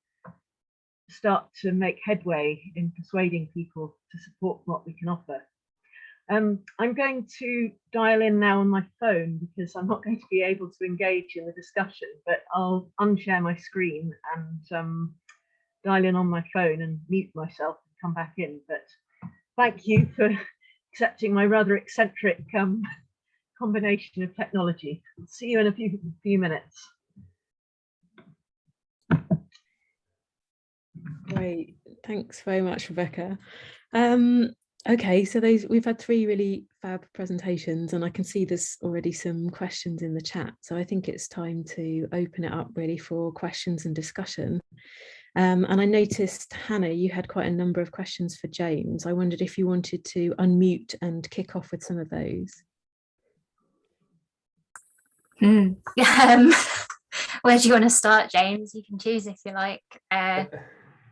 [SPEAKER 4] start to make headway in persuading people to support what we can offer. I'm going to dial in now on my phone because I'm not going to be able to engage in the discussion, but I'll unshare my screen and dial in on my phone and mute myself and come back in. But thank you for accepting my rather eccentric combination of technology. I'll see you in a few minutes.
[SPEAKER 5] Great, thanks very much, Rebecca. Okay, so we've had 3 really fab presentations, and I can see there's already some questions in the chat. So I think it's time to open it up really for questions and discussion. And I noticed, Hannah, you had quite a number of questions for James. I wondered if you wanted to unmute and kick off with some of those.
[SPEAKER 6] Where do you want to start, James? You can choose if you like.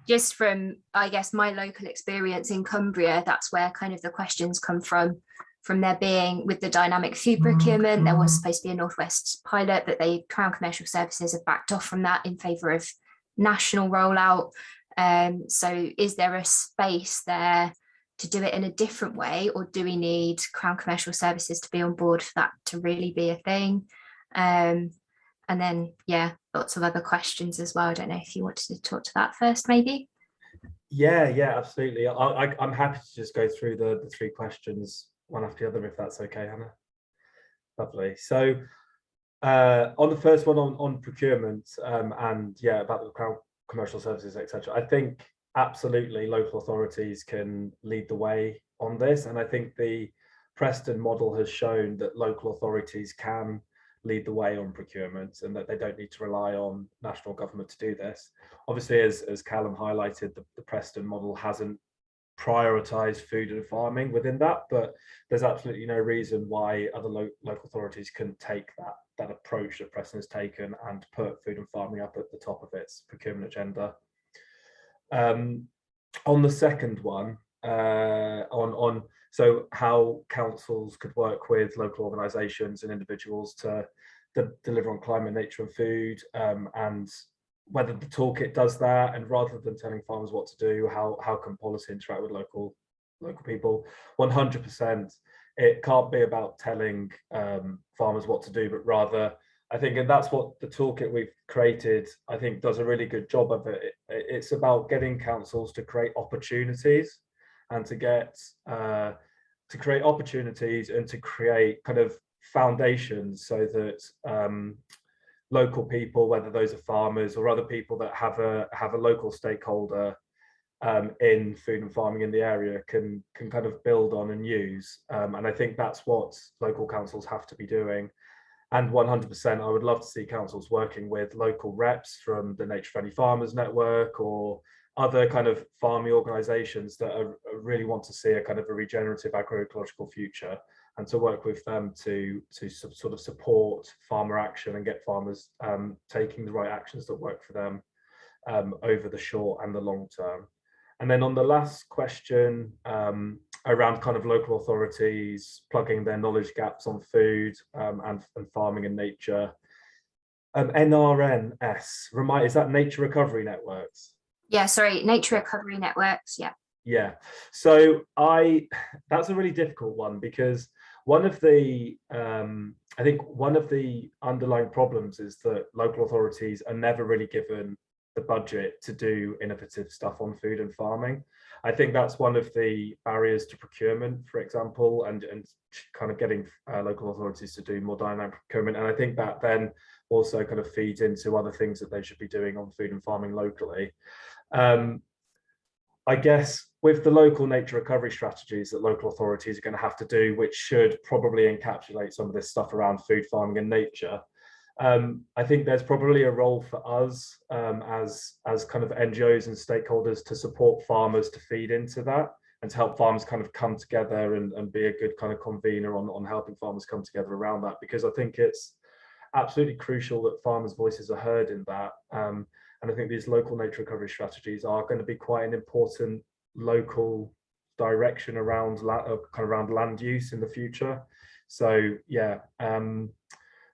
[SPEAKER 6] Just from, I guess, my local experience in Cumbria, that's where kind of the questions come from there being with the dynamic food procurement. There was supposed to be a Northwest pilot, but Crown Commercial Services have backed off from that in favour of national rollout. So is there a space there to do it in a different way, or do we need Crown Commercial Services to be on board for that to really be a thing? And then, yeah, lots of other questions as well. I don't know if you wanted to talk to that first, maybe.
[SPEAKER 2] Yeah, absolutely. I'm happy to just go through the 3 questions one after the other, if that's okay, Hannah. Lovely. So on the first one on procurement and about the Crown Commercial Services, etc., I think absolutely local authorities can lead the way on this. And I think the Preston model has shown that local authorities can lead the way on procurement and that they don't need to rely on national government to do this. Obviously, as Callum highlighted, the Preston model hasn't prioritised food and farming within that, but there's absolutely no reason why other local authorities can take that approach that Preston has taken and put food and farming up at the top of its procurement agenda. On the second one, so how councils could work with local organisations and individuals to deliver on climate, nature and food, and whether the toolkit does that, and rather than telling farmers what to do, how can policy interact with local people? 100%, it can't be about telling farmers what to do, but rather, I think, and that's what the toolkit we've created, I think, does a really good job of it. It's about getting councils to create opportunities and to create opportunities and to create kind of foundations so that local people, whether those are farmers or other people that have a local stakeholder in food and farming in the area, can kind of build on and use. And I think that's what local councils have to be doing. And 100%, I would love to see councils working with local reps from the Nature Friendly Farmers Network or other kind of farming organisations that really want to see a kind of a regenerative agroecological future, and to work with them to sort of support farmer action and get farmers taking the right actions that work for them over the short and the long term. And then on the last question around kind of local authorities plugging their knowledge gaps on food and farming and nature, NRFC, is that Nature Recovery Networks? Yeah, sorry, Nature Recovery Networks, yeah. So that's a really difficult one, because one of the I think one of the underlying problems is that local authorities are never really given the budget to do innovative stuff on food and farming. I think that's one of the barriers to procurement, for example, and kind of getting local authorities to do more dynamic procurement. And I think that then also kind of feeds into other things that they should be doing on food and farming locally. I guess with the local nature recovery strategies that local authorities are going to have to do, which should probably encapsulate some of this stuff around food, farming and nature, I think there's probably a role for us as kind of NGOs and stakeholders to support farmers to feed into that and to help farmers kind of come together and be a good kind of convener on helping farmers come together around that, because I think it's absolutely crucial that farmers' voices are heard in that. And I think these local nature recovery strategies are going to be quite an important local direction around land use in the future. So yeah,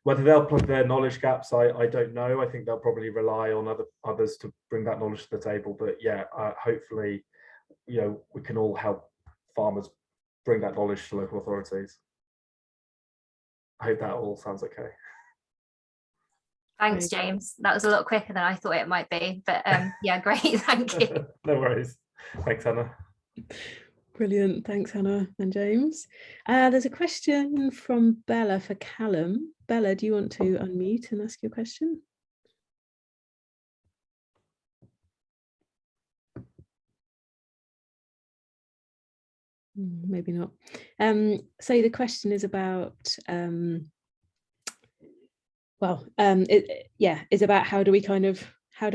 [SPEAKER 2] whether they'll plug their knowledge gaps, I don't know. I think they'll probably rely on others to bring that knowledge to the table. But yeah, hopefully, we can all help farmers bring that knowledge to local authorities. I hope that all sounds okay.
[SPEAKER 6] Thanks, James. That was a lot quicker than I thought it might be, but yeah, great, thank you.
[SPEAKER 2] No worries. Thanks, Hannah.
[SPEAKER 5] Brilliant. Thanks, Hannah and James. There's a question from Bella for Callum. Bella, do you want to unmute and ask your question? Maybe not. So the question is about is about how do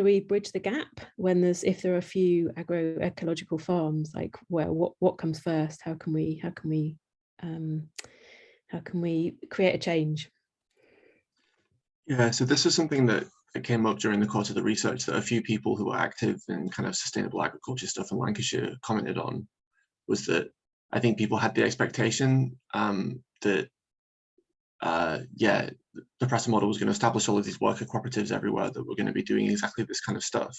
[SPEAKER 5] we bridge the gap when if there are a few agroecological farms, like, well, what comes first? How can we create a change?
[SPEAKER 3] Yeah, so this is something that came up during the course of the research that a few people who were active in kind of sustainable agriculture stuff in Lancashire commented on, was that I think people had the expectation that the Preston model was going to establish all of these worker cooperatives everywhere that were going to be doing exactly this kind of stuff.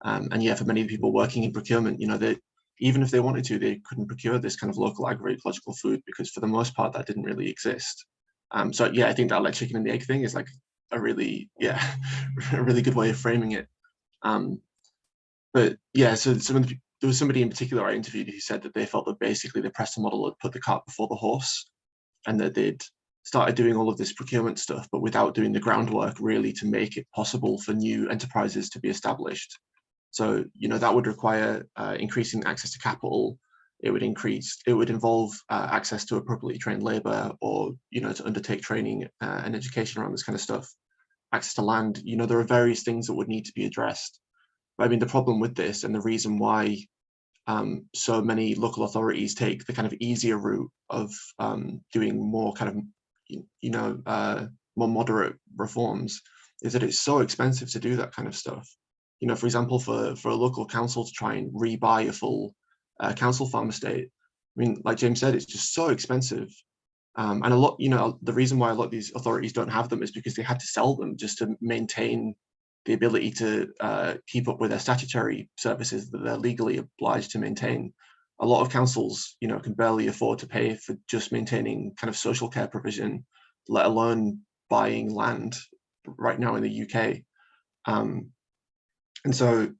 [SPEAKER 3] And yeah, for many people working in procurement, you know, they, even if they wanted to, they couldn't procure this kind of local agroecological food because for the most part that didn't really exist. So yeah, I think that like chicken and the egg thing is like a really, a really good way of framing it. But yeah, so there was somebody in particular I interviewed who said that they felt that basically the Preston model had put the cart before the horse, and that they'd started doing all of this procurement stuff, but without doing the groundwork really to make it possible for new enterprises to be established. So, you know, that would require increasing access to capital. It would involve access to appropriately trained labor, or, you know, to undertake training and education around this kind of stuff. Access to land, you know, there are various things that would need to be addressed. But I mean, the problem with this, and the reason why so many local authorities take the kind of easier route of doing more kind of, you know, more moderate reforms, is that it's so expensive to do that kind of stuff. You know, for example, for a local council to try and rebuy a full council farm estate, I mean, like James said, it's just so expensive. And a lot, you know, the reason why a lot of these authorities don't have them is because they had to sell them just to maintain the ability to keep up with their statutory services that they're legally obliged to maintain. A lot of councils, you know, can barely afford to pay for just maintaining kind of social care provision, let alone buying land right now in the UK. And so,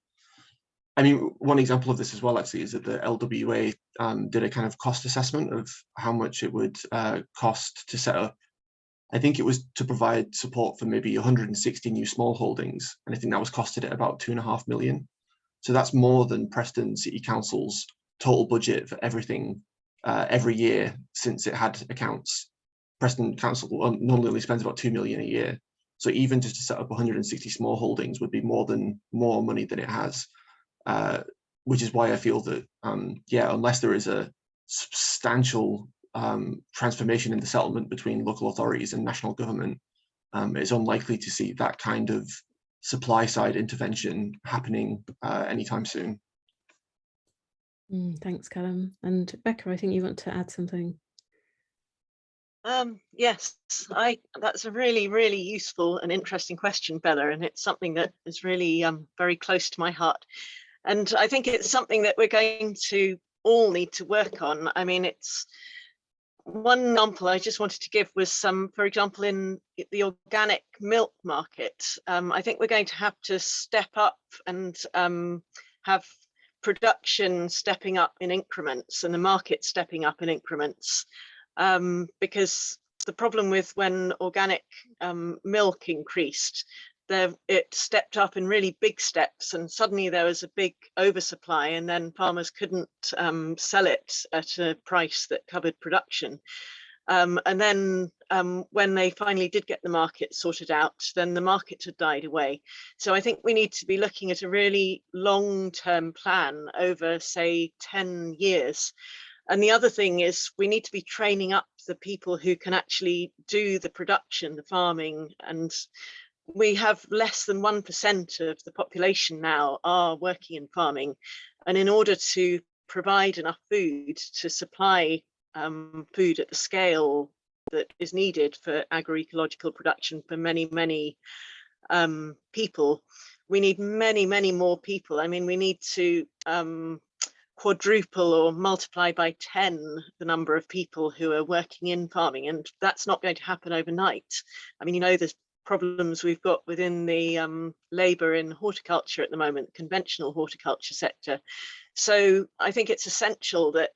[SPEAKER 3] I mean, one example of this as well, actually, is that the LWA did a kind of cost assessment of how much it would cost to set up. I think it was to provide support for maybe 160 new small holdings, and I think that was costed at about £2.5 million. So that's more than Preston City Council's total budget for everything every year since it had accounts. Preston Council normally only spends about £2 million a year. So even just to set up 160 small holdings would be more money than it has, which is why I feel that, unless there is a substantial transformation in the settlement between local authorities and national government, it's unlikely to see that kind of supply side intervention happening anytime soon.
[SPEAKER 5] Thanks, Callum. And Becca, I think you want to add something.
[SPEAKER 4] Yes, that's a really, really useful and interesting question, Bella, and it's something that is really very close to my heart. And I think it's something that we're going to all need to work on. I mean, it's one example I just wanted to give was for example, in the organic milk market, I think we're going to have to step up and have production stepping up in increments and the market stepping up in increments. Because the problem with when organic milk increased, it stepped up in really big steps, and suddenly there was a big oversupply, and then farmers couldn't sell it at a price that covered production. And then when they finally did get the market sorted out, then the market had died away. So I think we need to be looking at a really long-term plan over, say, 10 years. And the other thing is we need to be training up the people who can actually do the production, the farming. And we have less than 1% of the population now are working in farming. And in order to provide enough food to supply food at the scale that is needed for agroecological production for many, many people, we need many, many more people. I mean, we need to quadruple or multiply by 10 the number of people who are working in farming, and that's not going to happen overnight. I mean, you know, there's problems we've got within the labour in horticulture at the moment, conventional horticulture sector. So I think it's essential that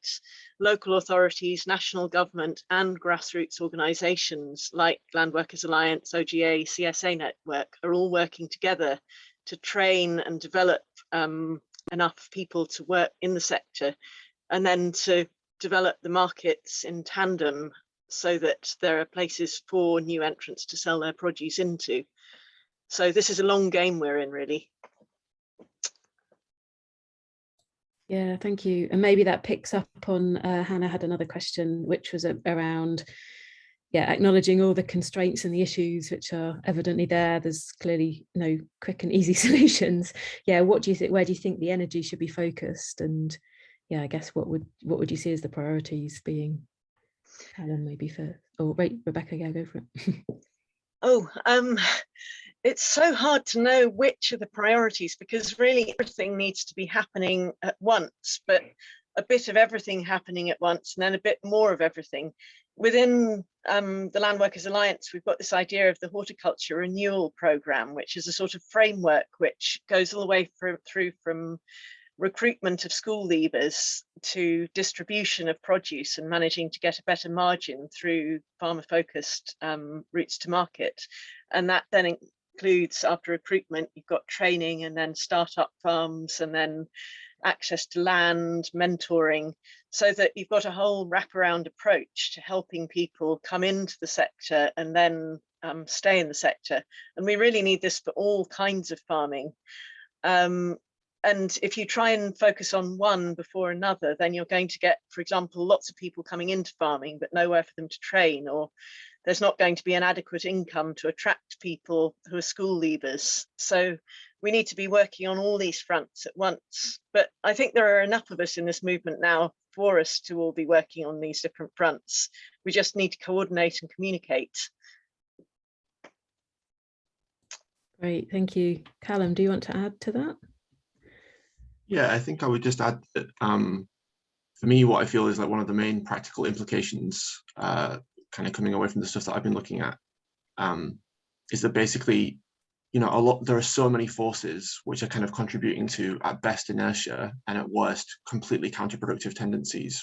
[SPEAKER 4] local authorities, national government and grassroots organisations like Land Workers Alliance, OGA, CSA Network are all working together to train and develop enough people to work in the sector, and then to
[SPEAKER 7] develop the markets in tandem so that there are places for new entrants to sell their produce into. So this is a long game we're in, really.
[SPEAKER 5] Yeah, thank you. And maybe that picks up on Hannah had another question, which was around, yeah, acknowledging all the constraints and the issues which are evidently there. There's clearly no quick and easy solutions. Yeah, what do you think? Where do you think the energy should be focused? And yeah, I guess what would you see as the priorities being? Helen, maybe first, or wait, Rebecca, yeah, go for it.
[SPEAKER 7] Oh, it's so hard to know which are the priorities, because really everything needs to be happening at once, but a bit of everything happening at once and then a bit more of everything. Within the Land Workers Alliance, we've got this idea of the horticulture renewal programme, which is a sort of framework which goes all the way through from recruitment of school leavers to distribution of produce and managing to get a better margin through farmer-focused routes to market. And that then includes, after recruitment, you've got training and then start-up farms and then access to land, mentoring, so that you've got a whole wraparound approach to helping people come into the sector and then stay in the sector. And we really need this for all kinds of farming. And if you try and focus on one before another, then you're going to get, for example, lots of people coming into farming, but nowhere for them to train, or there's not going to be an adequate income to attract people who are school leavers. So we need to be working on all these fronts at once. But I think there are enough of us in this movement now for us to all be working on these different fronts. We just need to coordinate and communicate.
[SPEAKER 5] Great, thank you. Callum, do you want to add to that?
[SPEAKER 3] Yeah, I think I would just add that for me, what I feel is like one of the main practical implications, kind of coming away from the stuff that I've been looking at, is that basically, you know, there are so many forces which are kind of contributing to, at best, inertia and at worst, completely counterproductive tendencies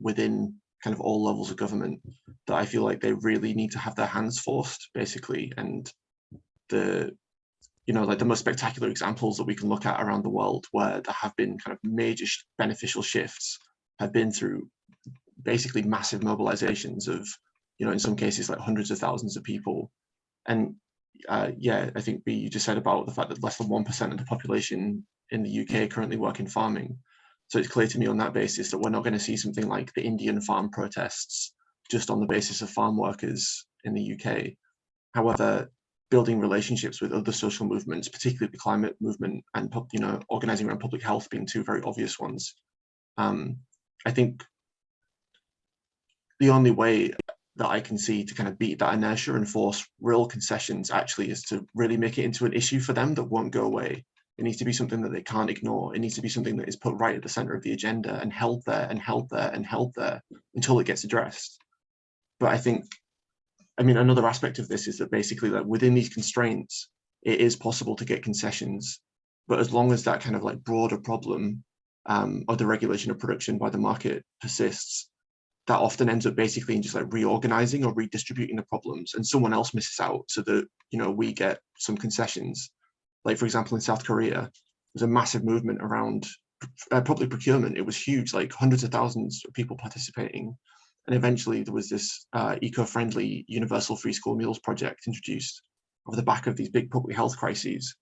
[SPEAKER 3] within kind of all levels of government, that I feel like they really need to have their hands forced, basically. And you know, like the most spectacular examples that we can look at around the world where there have been kind of major beneficial shifts have been through basically massive mobilizations of, you know, in some cases like hundreds of thousands of people. And yeah, I think you just said about the fact that less than 1% of the population in the UK currently work in farming. So it's clear to me on that basis that we're not going to see something like the Indian farm protests just on the basis of farm workers in the UK. However, building relationships with other social movements, particularly the climate movement and, you know, organizing around public health being two very obvious ones. I think the only way that I can see to kind of beat that inertia and force real concessions actually is to really make it into an issue for them that won't go away. It needs to be something that they can't ignore. It needs to be something that is put right at the center of the agenda and held there and held there and held there until it gets addressed. But I think, I mean, another aspect of this is that basically that within these constraints, it is possible to get concessions, but as long as that kind of like broader problem of the regulation of production by the market persists, that often ends up basically in just like reorganizing or redistributing the problems, and someone else misses out so that, you know, we get some concessions. Like, for example, in South Korea, there's a massive movement around public procurement. It was huge, like hundreds of thousands of people participating. And eventually there was this eco-friendly universal free school meals project introduced off the back of these big public health crises.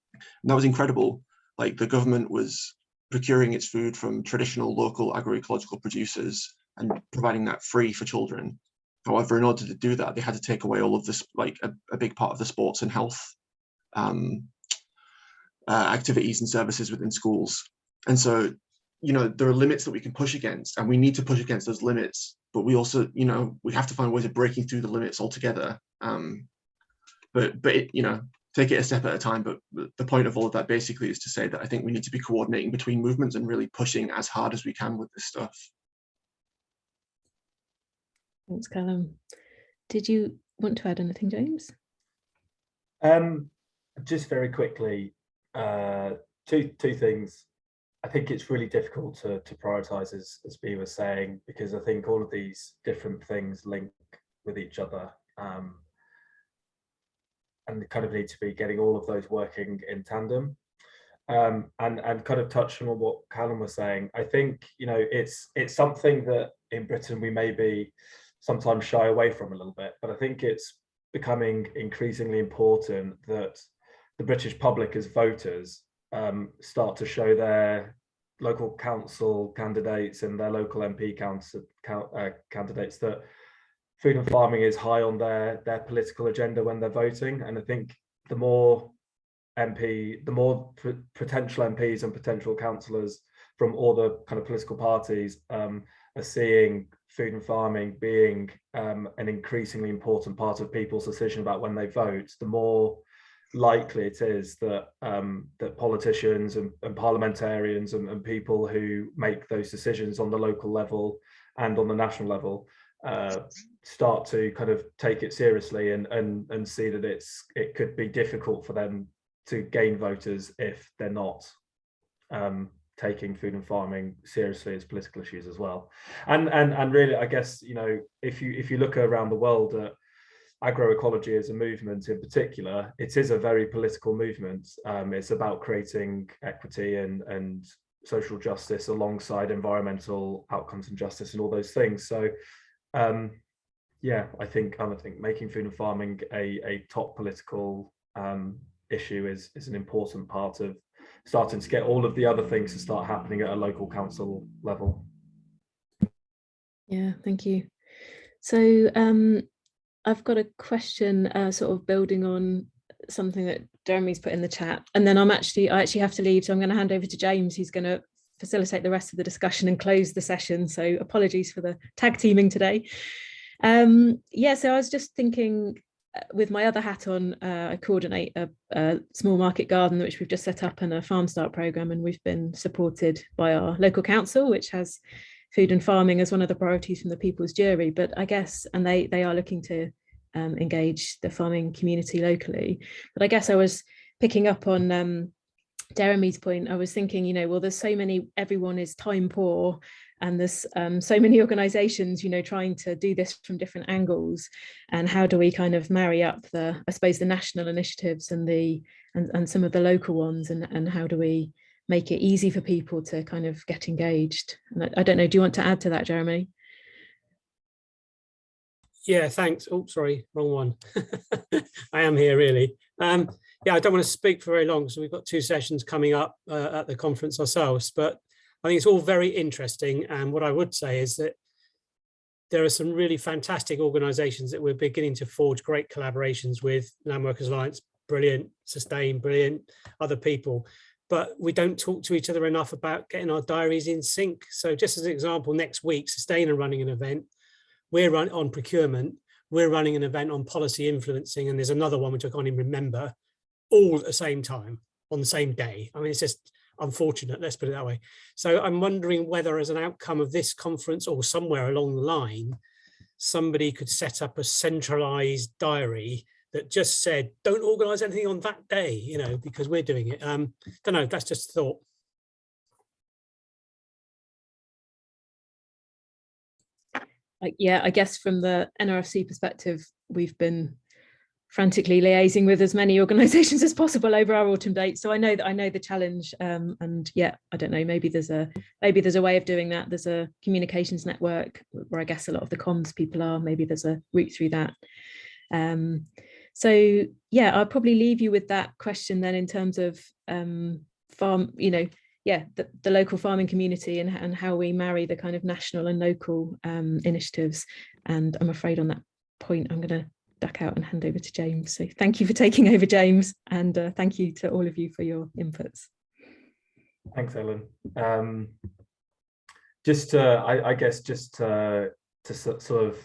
[SPEAKER 3] And that was incredible. Like, the government was procuring its food from traditional local agroecological producers and providing that free for children. However, in order to do that, they had to take away all of this, like a big part of the sports and health activities and services within schools. And so, you know, there are limits that we can push against, and we need to push against those limits, but we also, you know, we have to find ways of breaking through the limits altogether. But it, you know, take it a step at a time. But the point of all of that basically is to say that I think we need to be coordinating between movements and really pushing as hard as we can with this stuff.
[SPEAKER 5] Thanks, Callum. Did you want to add anything, James?
[SPEAKER 2] Just very quickly, two things. I think it's really difficult to prioritize, as Bea was saying, because I think all of these different things link with each other, and they kind of need to be getting all of those working in tandem. and kind of touching on what Callum was saying, I think, you know, it's something that in Britain we maybe sometimes shy away from a little bit, but I think it's becoming increasingly important that the British public as voters start to show their local council candidates and their local MP candidates that food and farming is high on their political agenda when they're voting. And I think the more potential MPs and potential councillors from all the kind of political parties are seeing food and farming being an increasingly important part of people's decision about when they vote, the more likely it is that that politicians and parliamentarians and people who make those decisions on the local level and on the national level start to kind of take it seriously and see that it could be difficult for them to gain voters if they're not taking food and farming seriously as political issues as well. And really, I guess, you know, if you look around the world at agroecology as a movement in particular, it is a very political movement. It's about creating equity and social justice alongside environmental outcomes and justice and all those things. So yeah, I think making food and farming a top political issue is an important part of starting to get all of the other things to start happening at a local council level.
[SPEAKER 5] Yeah, thank you. So I've got a question sort of building on something that Jeremy's put in the chat, and then I actually have to leave, so I'm going to hand over to James, who's going to facilitate the rest of the discussion and close the session. So apologies for the tag teaming today. Yeah, so I was just thinking, with my other hat on, I coordinate a small market garden which we've just set up and a farm start programme, and we've been supported by our local council, which has food and farming as one of the priorities from the People's Jury. But I guess, and they are looking to engage the farming community locally. But I guess I was picking up on Jeremy's point. I was thinking, you know, well, there's so many, everyone is time poor, and there's so many organisations, you know, trying to do this from different angles. And how do we kind of marry up the, I suppose, the national initiatives and some of the local ones, and how do we make it easy for people to kind of get engaged? And I don't know, do you want to add to that, Jeremy?
[SPEAKER 8] Yeah, thanks. Oh, sorry, wrong one. I am here really. Yeah, I don't want to speak for very long, so we've got 2 sessions coming up at the conference ourselves, but I think it's all very interesting. And what I would say is that there are some really fantastic organisations that we're beginning to forge great collaborations with. Land Workers Alliance, brilliant. Sustain, brilliant. Other people. But we don't talk to each other enough about getting our diaries in sync. So just as an example, next week, Sustain are running an event. We're running on procurement. We're running an event on policy influencing. And there's another one which I can't even remember, all at the same time, on the same day. I mean, it's just unfortunate, let's put it that way. So I'm wondering whether as an outcome of this conference or somewhere along the line, somebody could set up a centralized diary that just said, don't organize anything on that day, you know, because we're doing it. Don't know, that's just a thought.
[SPEAKER 5] Yeah, I guess from the NRFC perspective, we've been frantically liaising with as many organisations as possible over our autumn dates. So I know the challenge, and yeah, I don't know, maybe there's a way of doing that. There's a communications network where I guess a lot of the comms people are. Maybe there's a route through that. So yeah, I'll probably leave you with that question then in terms of farm, you know, yeah, the local farming community and how we marry the kind of national and local initiatives. And I'm afraid on that point, I'm going to duck out and hand over to James. So thank you for taking over, James, and thank you to all of you for your inputs.
[SPEAKER 2] Thanks, Ellen. I guess just to sort of